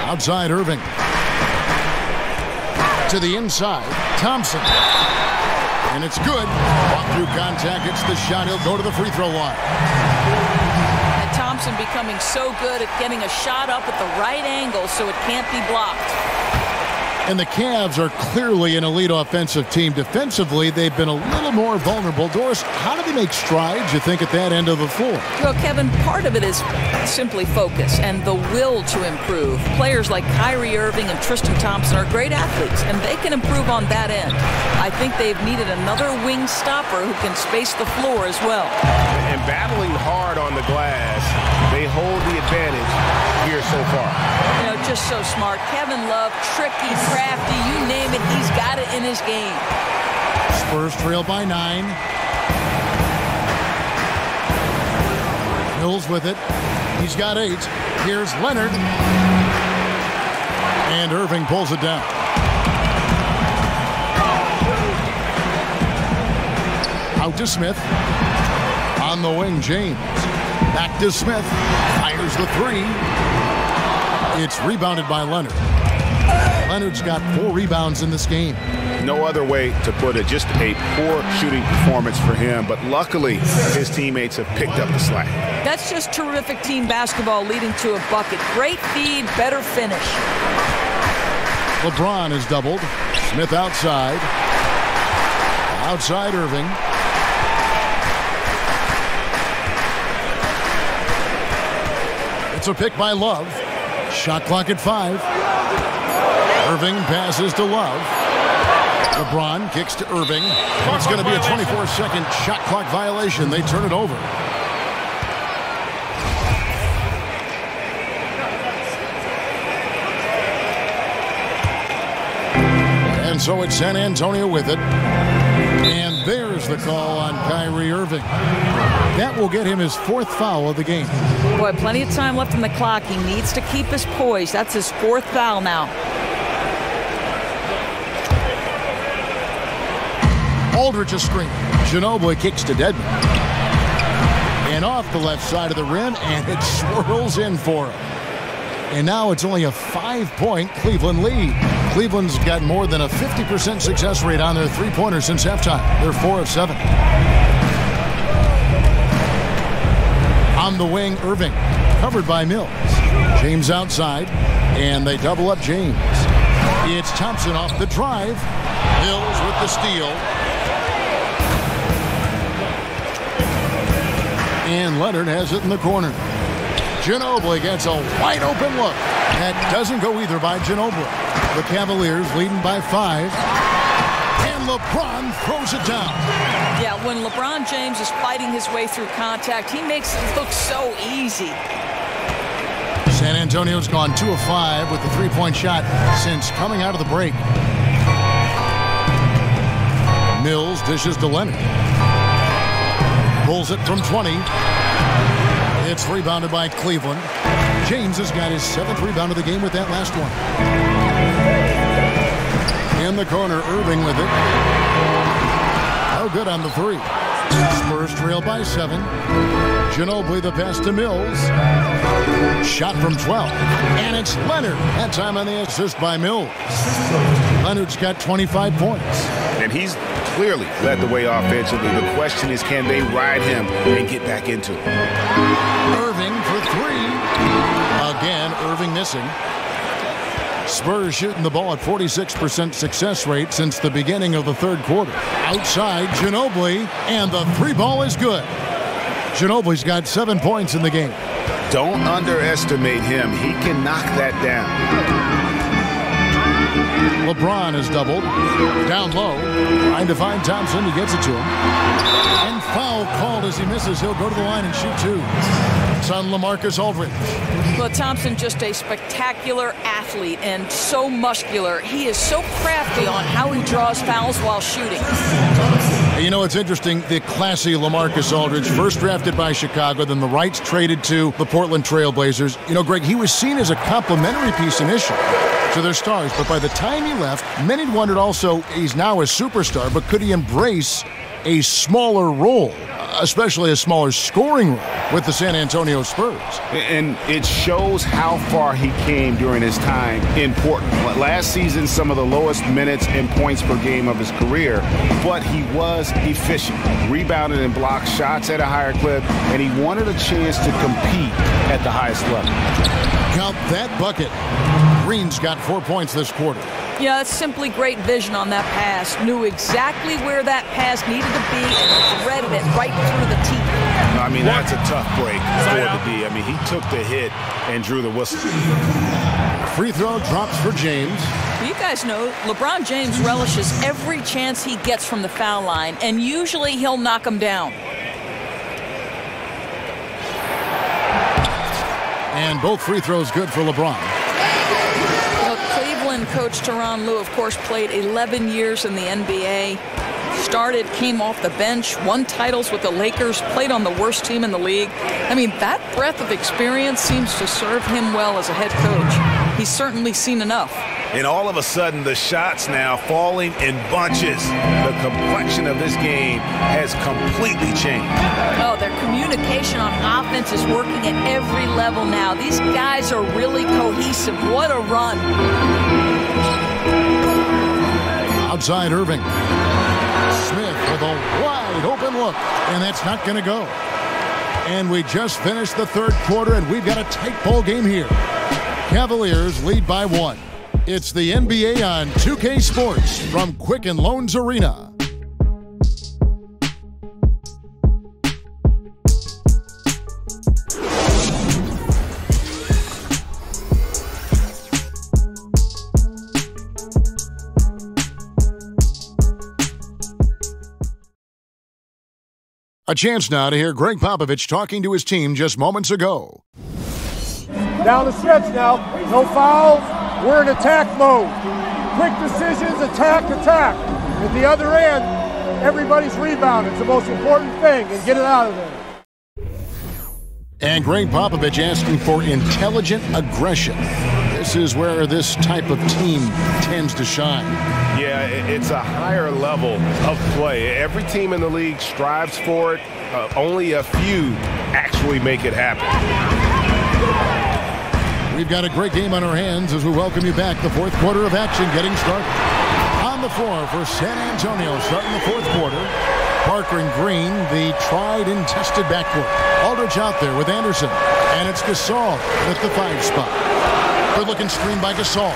Outside Irving. To the inside. Thompson. And it's good. Walk through contact. It's the shot. He'll go to the free throw line.
And Thompson becoming so good at getting a shot up at the right angle so it can't be blocked.
And the Cavs are clearly an elite offensive team. Defensively, they've been a little more vulnerable. Doris, how do they make strides, you think, at that end of the floor?
Well, Kevin, part of it is simply focus and the will to improve. Players like Kyrie Irving and Tristan Thompson are great athletes, and they can improve on that end. I think they've needed another wing stopper who can space the floor as well.
And battling hard on the glass, they hold the advantage here so far.
You know, just so smart. Kevin Love, tricky, crafty, you name it, he's got it in his game.
Spurs trail by 9. Mills with it. He's got 8. Here's Leonard. And Irving pulls it down. Out to Smith. On the wing, James. Back to Smith. Fires the 3. It's rebounded by Leonard. Leonard's got 4 rebounds in this game.
No other way to put it. Just a poor shooting performance for him. But luckily, his teammates have picked up the slack.
That's just terrific team basketball leading to a bucket. Great feed, better finish.
LeBron is doubled. Smith outside. Outside Irving. It's a pick by Love. Shot clock at 5. Irving passes to Love. LeBron kicks to Irving. It's going to be a 24-second shot clock violation. They turn it over. And so it's San Antonio with it. And there's the call on Kyrie Irving. That will get him his 4th foul of the game.
Boy, plenty of time left on the clock. He needs to keep his poise. That's his 4th foul now.
Aldridge a screen. Ginobili kicks to Dedmon. And off the left side of the rim, and it swirls in for him. And now it's only a 5-point Cleveland lead. Cleveland's got more than a 50% success rate on their three-pointers since halftime. They're 4 of 7. On the wing, Irving, covered by Mills. James outside, and they double up James. It's Thompson off the drive. Mills with the steal. And Leonard has it in the corner. Ginobili gets a wide-open look. That doesn't go either by Ginobili. The Cavaliers leading by 5. And LeBron throws it down.
Yeah, when LeBron James is fighting his way through contact, he makes it look so easy.
San Antonio's gone 2 of 5 with the three-point shot since coming out of the break. Mills dishes to Leonard. Pulls it from 20. It's rebounded by Cleveland. James has got his 7th rebound of the game with that last one. In the corner, Irving with it. No good on the three. Spurs trail by 7. Ginobili the pass to Mills. Shot from 12. And it's Leonard. That time on the assist by Mills. Leonard's got 25 points.
And he's clearly led the way offensively. The question is, can they ride him and get back into it?
Irving for 3. Again, Irving missing. Spurs shooting the ball at 46% success rate since the beginning of the third quarter. Outside, Ginobili, and the 3 ball is good. Ginobili's got 7 points in the game.
Don't underestimate him. He can knock that down.
LeBron is doubled. Down low. Trying to find Thompson. He gets it to him. And foul called as he misses. He'll go to the line and shoot 2. It's on LaMarcus Aldridge.
Well, Thompson, just a spectacular athlete and so muscular. He is so crafty on how he draws fouls while shooting.
You know, it's interesting. The classy LaMarcus Aldridge, first drafted by Chicago, then the rights traded to the Portland Trail Blazers. You know, Greg, he was seen as a complimentary piece initially to their stars, but by the time he left, many wondered also, he's now a superstar, but could he embrace a smaller role, especially a smaller scoring role with the San Antonio Spurs?
And it shows how far he came during his time in Portland. Last season, some of the lowest minutes and points per game of his career, but he was efficient, rebounded and blocked shots at a higher clip, and he wanted a chance to compete at the highest level.
Count that bucket. Green's got 4 points this quarter.
Yeah, it's simply great vision on that pass. Knew exactly where that pass needed to be and threaded it right through the teeth.
I mean, that's a tough break for the D. I mean, he took the hit and drew the whistle.
Free throw drops for James.
You guys know LeBron James relishes every chance he gets from the foul line, and usually he'll knock him down.
And both free throws good for LeBron.
Cleveland coach Tyronn Lue, of course, played 11 years in the NBA. Started, came off the bench, won titles with the Lakers, played on the worst team in the league. I mean, that breadth of experience seems to serve him well as a head coach. He's certainly seen enough.
And all of a sudden, the shots now falling in bunches. The complexion of this game has completely changed.
Oh, their communication on offense is working at every level now. These guys are really cohesive. What a run.
Outside Irving. Smith with a wide open look, and that's not going to go. And we just finished the third quarter, and we've got a tight ball game here. Cavaliers lead by 1. It's the NBA on 2K Sports from Quicken Loans Arena. A chance now to hear Greg Popovich talking to his team just moments ago.
Down the stretch now. No fouls. We're in attack mode. Quick decisions, attack. At the other end, everybody's rebounding. It's the most important thing, and get it out of there.
And Greg Popovich asking for intelligent aggression. This is where this type of team tends to shine.
Yeah, it's a higher level of play. Every team in the league strives for it. Only a few actually make it happen.
We've got a great game on our hands as we welcome you back. The fourth quarter of action getting started. On the floor for San Antonio starting the fourth quarter. Parker and Green, the tried and tested backcourt. Aldridge out there with Anderson. And it's Gasol at the 5 spot. Good looking screen by Gasol.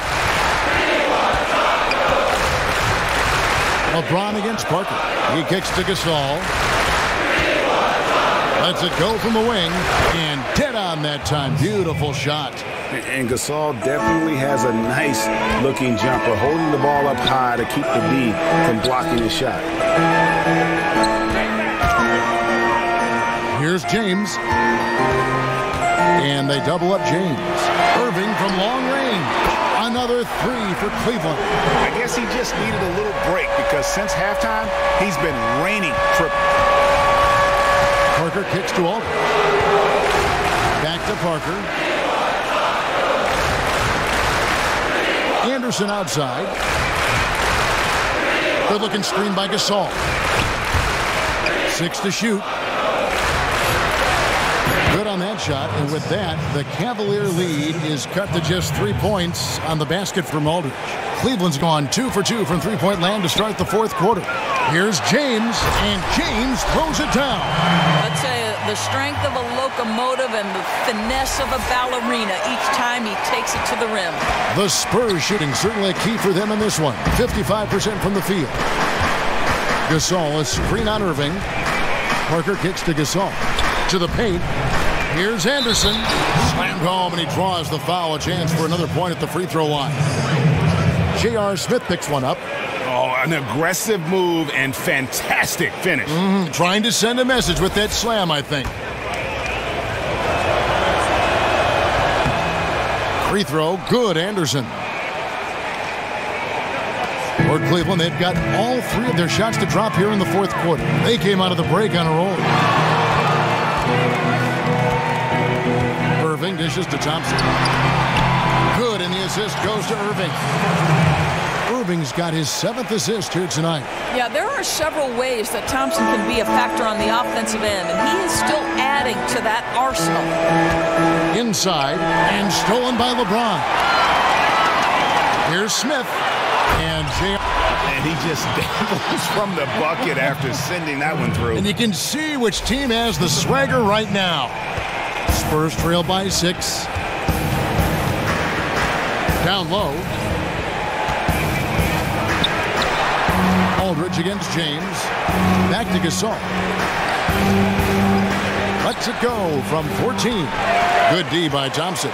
LeBron against Parker. He kicks to Gasol. Lets it go from the wing. And dead on that time. Beautiful shot.
And Gasol definitely has a nice looking jumper, holding the ball up high to keep the D from blocking the shot.
Here's James. And they double up James. Irving from long range. Another three for Cleveland.
I guess he just needed a little break because since halftime, he's been raining triples.
Parker kicks to Aldridge. Back to Parker. Anderson outside. Good looking screen by Gasol. 6 to shoot. Good on that shot, and with that, the Cavalier lead is cut to just 3 points on the basket from Aldridge. Cleveland's gone 2 for 2 from three-point land to start the fourth quarter. Here's James, and James throws it down.
I'd say the strength of a locomotive and the finesse of a ballerina each time he takes it to the rim.
The Spurs shooting certainly a key for them in this one. 55% from the field. Gasol, a screen on Irving. Parker kicks to Gasol. To the paint. Here's Anderson. Slammed home, and he draws the foul. A chance for another point at the free throw line. J.R. Smith picks one up.
Oh, an aggressive move and fantastic finish.
Trying to send a message with that slam, I think. Free throw, good, Anderson. For Cleveland, they've got all 3 of their shots to drop here in the fourth quarter. They came out of the break on a roll. Irving dishes to Thompson. Good, and the assist goes to Irving. Irving's got his 7th assist here tonight.
Yeah, there are several ways that Thompson can be a factor on the offensive end, and he is still adding to that arsenal.
Inside, and stolen by LeBron. Here's Smith, and
he just dabbles from the bucket after sending that one through.
And you can see which team has the swagger right now. Spurs trail by 6. Down low. Aldridge against James. Back to Gasol. Lets it go from 14. Good D by Thompson.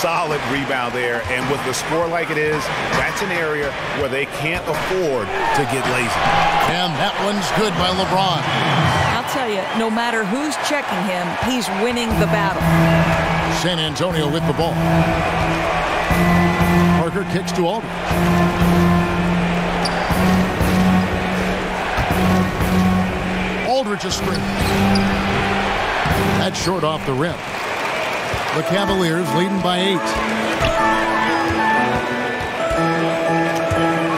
Solid rebound there, and with the score like it is, that's an area where they can't afford to get lazy.
And that one's good by LeBron.
I'll tell you, no matter who's checking him, he's winning the battle.
San Antonio with the ball. Parker kicks to Aldridge. Aldridge is straight. That's short off the rim. The Cavaliers leading by 8.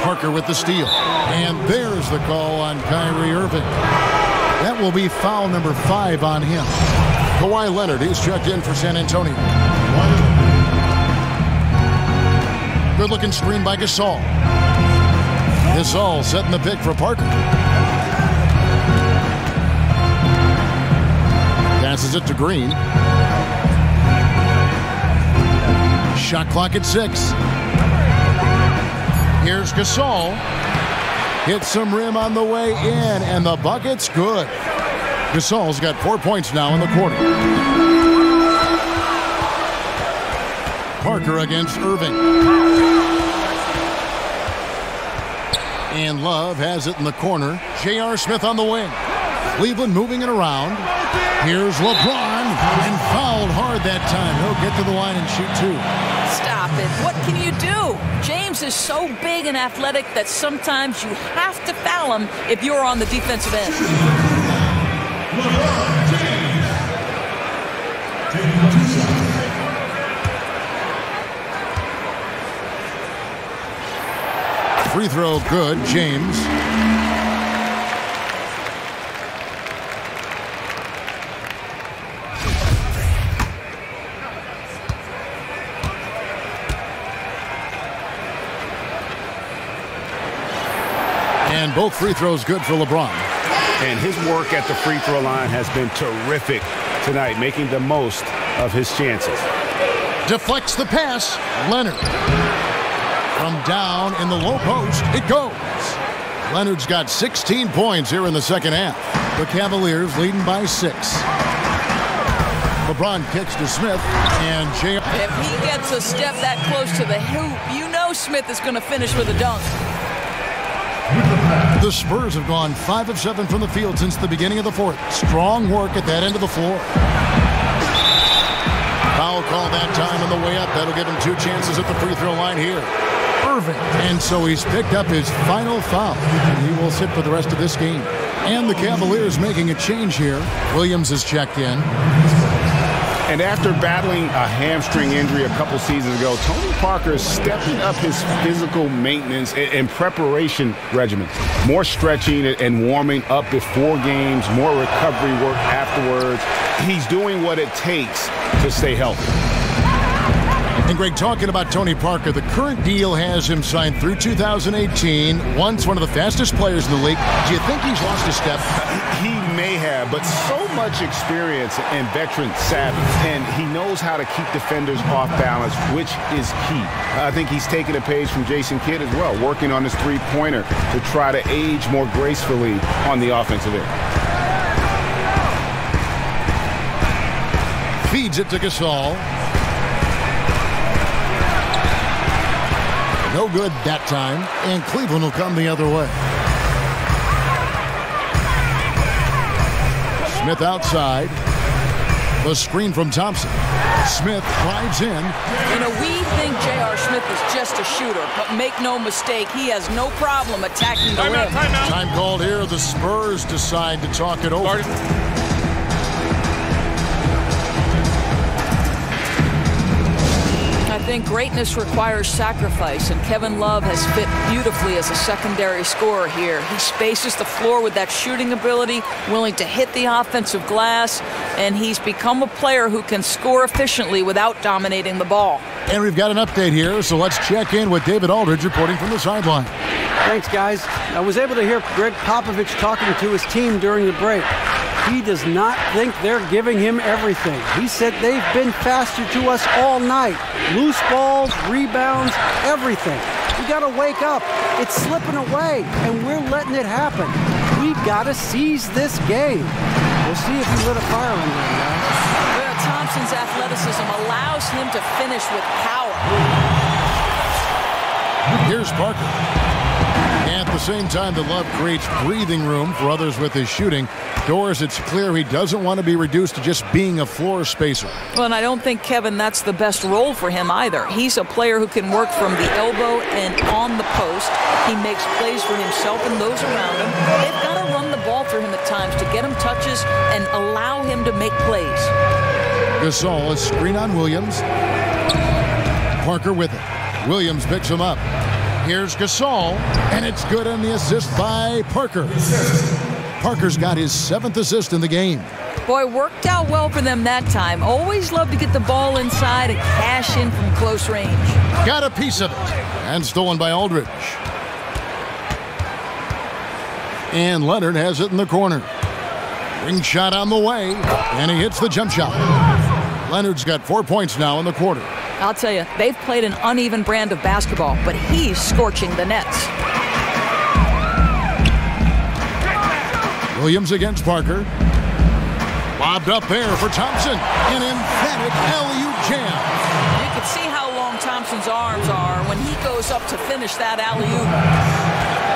Parker with the steal. And there's the call on Kyrie Irving. That will be foul number 5 on him. Kawhi Leonard is checked in for San Antonio. Good looking screen by Gasol. Gasol setting the pick for Parker. Passes it to Green. Shot clock at 6. Here's Gasol. Hits some rim on the way in, and the bucket's good. Gasol's got 4 points now in the quarter. Parker against Irving. And Love has it in the corner. J.R. Smith on the wing. Cleveland moving it around. Here's LeBron, and fouled hard that time. He'll get to the line and shoot 2.
Stop it. What can you do? James is so big and athletic that sometimes you have to foul him if you're on the defensive end.
Free throw good, James. And both free throws good for LeBron.
And his work at the free throw line has been terrific tonight, making the most of his chances.
Deflects the pass. Leonard. From down in the low post, it goes. Leonard's got 16 points here in the second half. The Cavaliers leading by 6. LeBron kicks to Smith, and J.R.
If he gets a step that close to the hoop, you know Smith is going to finish with a dunk.
The Spurs have gone 5 of 7 from the field since the beginning of the fourth. Strong work at that end of the floor. Foul call that time on the way up. That'll give him 2 chances at the free throw line here. Irving. And so he's picked up his final foul. And he will sit for the rest of this game. And the Cavaliers making a change here. Williams is checked in.
And after battling a hamstring injury a couple seasons ago, Tony Parker is stepping up his physical maintenance and preparation regimen. More stretching and warming up before games, more recovery work afterwards. He's doing what it takes to stay healthy.
And Greg, talking about Tony Parker, the current deal has him signed through 2018. Once one of the fastest players in the league. Do you think he's lost a step?
He may have, but so much experience and veteran savvy, and he knows how to keep defenders off balance, which is key. I think he's taken a page from Jason Kidd as well, working on his three-pointer to try to age more gracefully on the offensive end.
Feeds it to Gasol. No good that time, and Cleveland will come the other way. Smith outside. The screen from Thompson. Smith drives in.
You know, we think J.R. Smith is just a shooter, but make no mistake, he has no problem attacking the rim.
Time called here. The Spurs decide to talk it over.
I think greatness requires sacrifice, and Kevin Love has fit beautifully as a secondary scorer here. He spaces the floor with that shooting ability, willing to hit the offensive glass, and he's become a player who can score efficiently without dominating the ball.
And we've got an update here, so let's check in with David Aldridge reporting from the sideline.
Thanks, guys. I was able to hear Greg Popovich talking to his team during the break. He does not think they're giving him everything. He said they've been faster to us all night. Loose balls, rebounds, everything. We got to wake up. It's slipping away, and we're letting it happen. We've got to seize this game. We'll see if he lit a fire under him, guys.
Well, Thompson's athleticism allows him to finish with power.
Here's Parker. At the same time, the Love creates breathing room for others with his shooting. Doors, it's clear he doesn't want to be reduced to just being a floor spacer.
Well, and I don't think, Kevin, that's the best role for him either. He's a player who can work from the elbow and on the post. He makes plays for himself and those around him. They've got to run the ball through him at times to get him touches and allow him to make plays.
Gasol, a screen on Williams. Parker with it. Williams picks him up. Here's Gasol, and it's good on the assist by Parker. Parker's got his 7th assist in the game.
Boy, worked out well for them that time. Always love to get the ball inside and cash in from close range.
Got a piece of it, and stolen by Aldridge. And Leonard has it in the corner. Ring shot on the way, and he hits the jump shot. Leonard's got 4 points now in the quarter.
I'll tell you, they've played an uneven brand of basketball, but he's scorching the nets.
Williams against Parker. Lobbed up there for Thompson. An emphatic alley-oop jam.
You can see how long Thompson's arms are when he goes up to finish that alley-oop.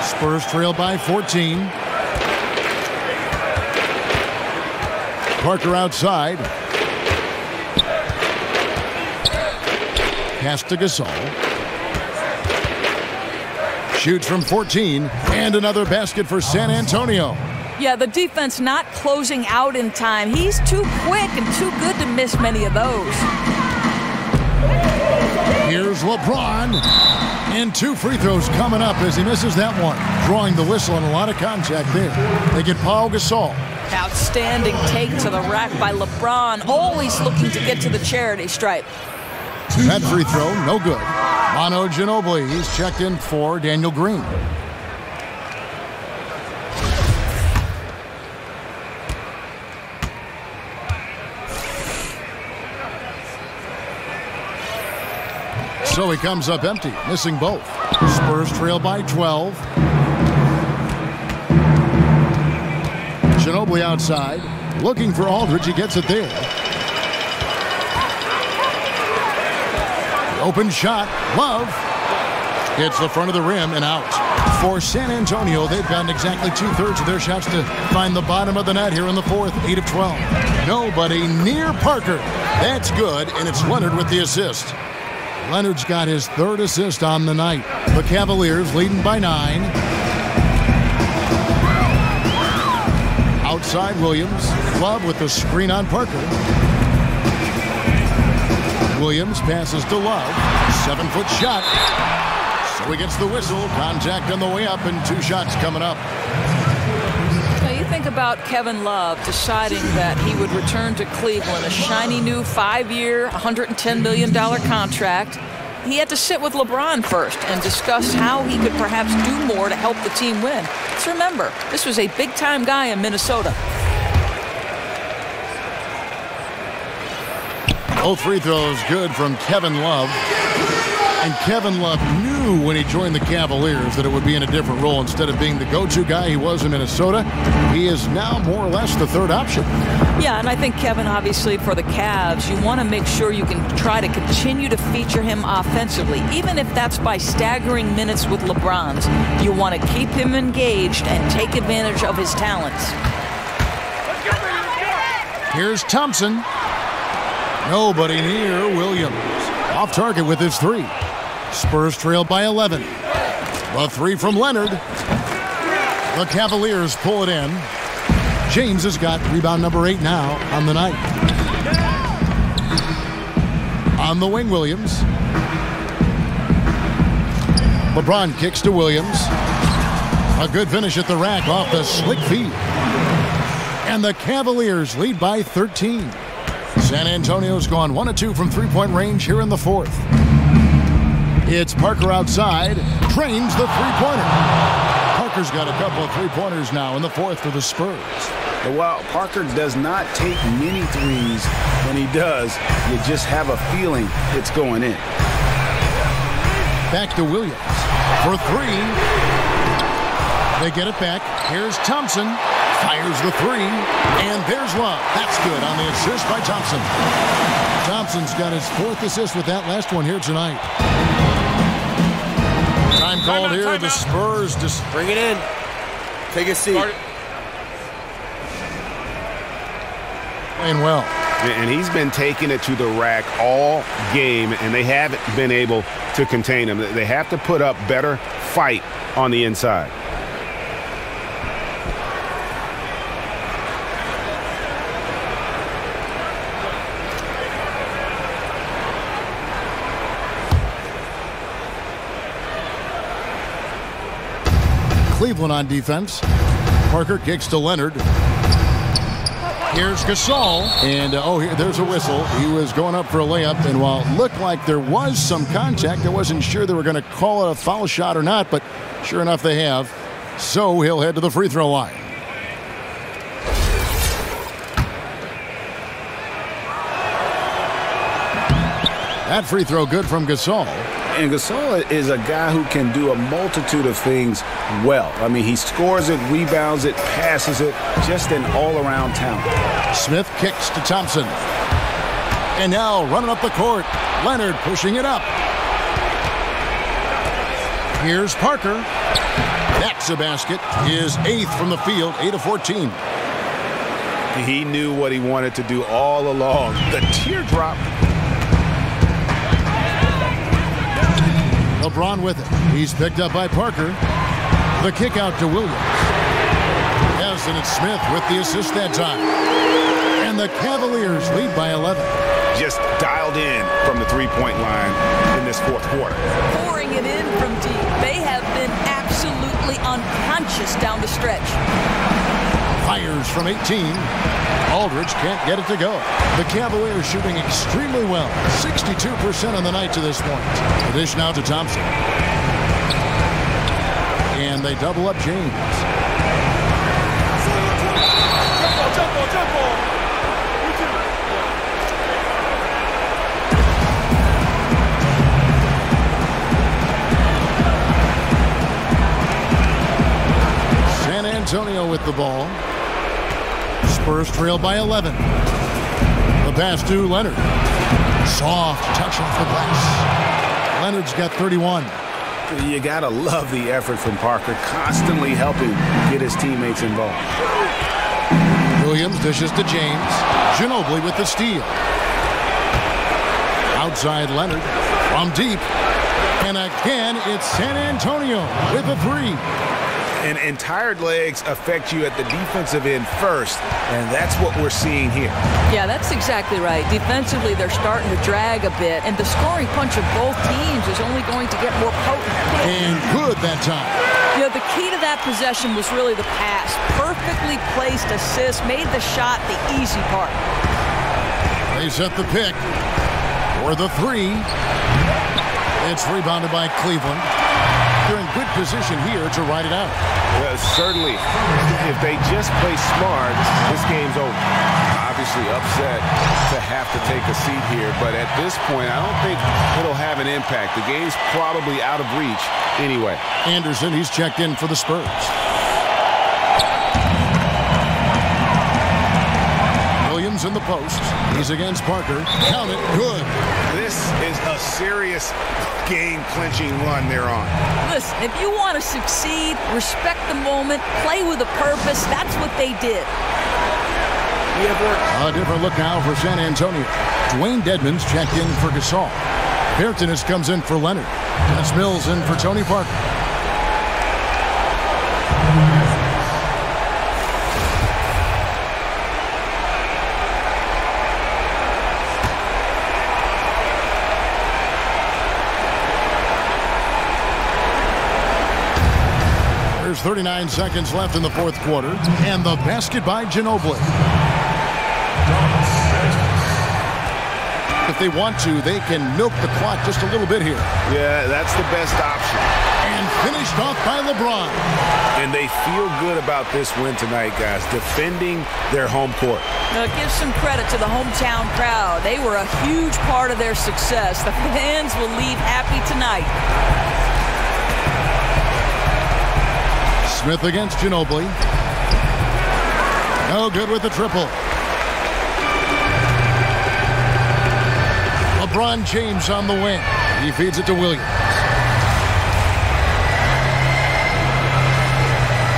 Spurs trail by 14. Parker outside. Pass to Gasol. Shoots from 14. And another basket for San Antonio.
Yeah, the defense not closing out in time. He's too quick and too good to miss many of those.
Here's LeBron. And 2 free throws coming up as he misses that one. Drawing the whistle and a lot of contact there. They get Paul Gasol.
Outstanding take to the rack by LeBron. Always looking to get to the charity stripe.
That free throw, no good. Manu Ginobili, he's checked in for Daniel Green. So he comes up empty, missing both. Spurs trail by 12. Ginobili outside, looking for Aldridge. He gets it there. Open shot. Love hits the front of the rim and out. For San Antonio, they've gotten exactly 2/3 of their shots to find the bottom of the net here in the fourth, 8 of 12. Nobody near Parker. That's good, and it's Leonard with the assist. Leonard's got his 3rd assist on the night. The Cavaliers leading by 9. Outside Williams. Love with the screen on Parker. Williams passes to Love. 7-foot shot. So he gets the whistle. Contact on the way up and 2 shots coming up.
Now you think about Kevin Love deciding that he would return to Cleveland, a shiny new 5-year, $110 million contract. He had to sit with LeBron first and discuss how he could perhaps do more to help the team win. Let's remember, this was a big-time guy in Minnesota.
Both free throws good from Kevin Love. And Kevin Love knew when he joined the Cavaliers that it would be in a different role. Instead of being the go-to guy he was in Minnesota, he is now more or less the 3rd option.
Yeah, and I think, Kevin, obviously for the Cavs, you want to make sure you can try to continue to feature him offensively, even if that's by staggering minutes with LeBron's. You want to keep him engaged and take advantage of his talents.
Here's Thompson. Nobody near Williams. Off target with his 3. Spurs trail by 11. The 3 from Leonard. The Cavaliers pull it in. James has got rebound number 8 now on the night. On the wing, Williams. LeBron kicks to Williams. A good finish at the rack off the slick feed. And the Cavaliers lead by 13. San Antonio's gone 1 of 2 from 3-point range here in the 4th. It's Parker outside, drains the 3-pointer. Parker's got a couple of 3-pointers now in the 4th for the Spurs.
While Parker does not take many threes, when he does, you just have a feeling it's going in.
Back to Williams for 3. They get it back. Here's Thompson. Fires the 3, and there's Love. That's good on the assist by Thompson. Thompson's got his 4th assist with that last one here tonight. Time called here. The Spurs just
bring it in. Take a seat.
Playing well.
And he's been taking it to the rack all game, and they haven't been able to contain him. They have to put up better fight on the inside.
Cleveland on defense. Parker kicks to Leonard. Here's Gasol. And, there's a whistle. He was going up for a layup, and while it looked like there was some contact, I wasn't sure they were going to call it a foul shot or not, but sure enough they have. So he'll head to the free throw line. That free throw good from Gasol.
And Gasol is a guy who can do a multitude of things well. I mean, he scores it, rebounds it, passes it, just an all-around talent.
Smith kicks to Thompson. And now running up the court, Leonard pushing it up. Here's Parker. That's a basket. His 8th from the field, 8 of 14.
He knew what he wanted to do all along. The teardrop.
LeBron with it. He's picked up by Parker. The kick out to Williams. Yes, and it's Smith with the assist that time. And the Cavaliers lead by 11.
Just dialed in from the 3-point line in this 4th quarter.
Pouring it in from deep. They have been absolutely unconscious down the stretch.
Fires from 18. Aldridge can't get it to go. The Cavaliers shooting extremely well. 62% on the night to this point. The dish now to Thompson. And they double up James. San Antonio with the ball. Spurs trail by 11. The pass to Leonard. Soft touch off the glass. Leonard's got 31.
You got to love the effort from Parker, constantly helping get his teammates involved.
Williams dishes to James. Ginobili with the steal. Outside Leonard from deep. And again, it's San Antonio with a three.
And tired legs affect you at the defensive end first, and that's what we're seeing here.
Yeah, that's exactly right. Defensively, they're starting to drag a bit, and the scoring punch of both teams is only going to get more potent.
And good that time.
You know, the key to that possession was really the pass. Perfectly placed assist, made the shot the easy part.
They set the pick for the three. It's rebounded by Cleveland. They're in good position here to ride it out.
Well, certainly, if they just play smart, this game's over. Obviously upset to have to take a seat here, but at this point, I don't think it'll have an impact. The game's probably out of reach anyway.
Anderson, he's checked in for the Spurs. Williams in the post. He's against Parker. Count it. Good.
This is a serious game-clinching run they're on.
Listen, if you want to succeed, respect the moment, play with a purpose, that's what they did.
A different look now for San Antonio. Dwayne Dedmon's checked in for Gasol. Bertanis comes in for Leonard. Dennis Mills in for Tony Parker. There's 39 seconds left in the fourth quarter, and the basket by Ginobili. If they want to, they can milk the clock just a little bit here.
Yeah, that's the best option.
And finished off by LeBron.
And they feel good about this win tonight, guys, defending their home court.
Now, give some credit to the hometown crowd. They were a huge part of their success. The fans will leave happy tonight.
Smith against Ginobili. No good with the triple. LeBron James on the wing. He feeds it to Williams.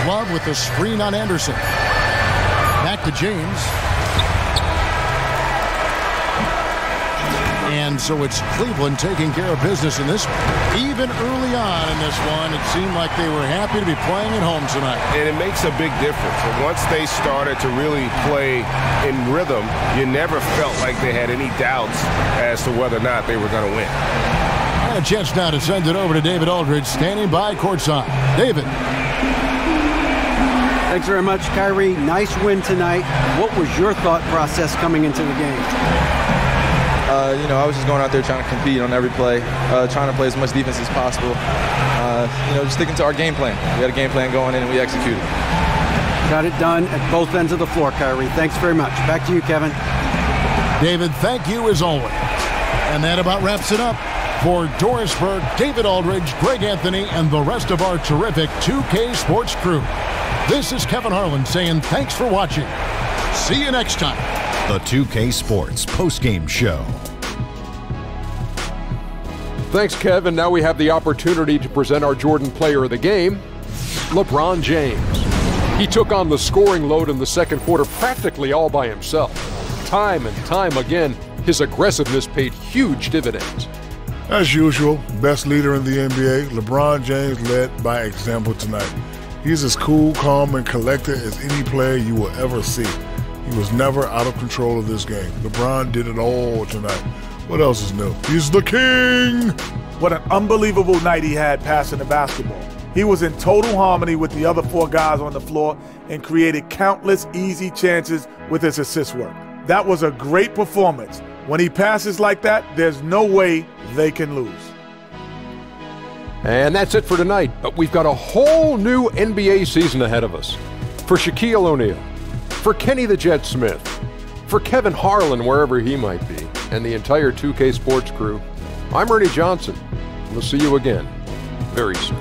Love with the screen on Anderson. Back to James. And so it's Cleveland taking care of business in this one. Even early on in this one, it seemed like they were happy to be playing at home tonight.
And it makes a big difference. And once they started to really play in rhythm, you never felt like they had any doubts as to whether or not they were going to win.
And a chance now to send it over to David Aldridge, standing by courtside. David.
Thanks very much, Kyrie. Nice win tonight. What was your thought process coming into the game?
I was just going out there trying to compete on every play, trying to play as much defense as possible. Just sticking to our game plan. We had a game plan going in and we executed.
Got it done at both ends of the floor, Kyrie. Thanks very much. Back to you, Kevin.
David, thank you as always. And that about wraps it up. For Dorisburg, David Aldridge, Greg Anthony, and the rest of our terrific 2K Sports crew. This is Kevin Harlan saying thanks for watching. See you next time.
The 2K Sports postgame show.
Thanks, Kevin. Now we have the opportunity to present our Jordan Player of the Game, LeBron James. He took on the scoring load in the second quarter practically all by himself. Time and time again, his aggressiveness paid huge dividends.
As usual, best leader in the NBA, LeBron James led by example tonight. He's as cool, calm, and collected as any player you will ever see. He was never out of control of this game. LeBron did it all tonight. What else is new? He's the king!
What an unbelievable night he had passing the basketball. He was in total harmony with the other four guys on the floor and created countless easy chances with his assist work. That was a great performance. When he passes like that, there's no way they can lose.
And that's it for tonight, but we've got a whole new NBA season ahead of us. For Shaquille O'Neal, for Kenny the Jet Smith, for Kevin Harlan, wherever he might be, and the entire 2K Sports crew, I'm Ernie Johnson. We'll see you again very soon.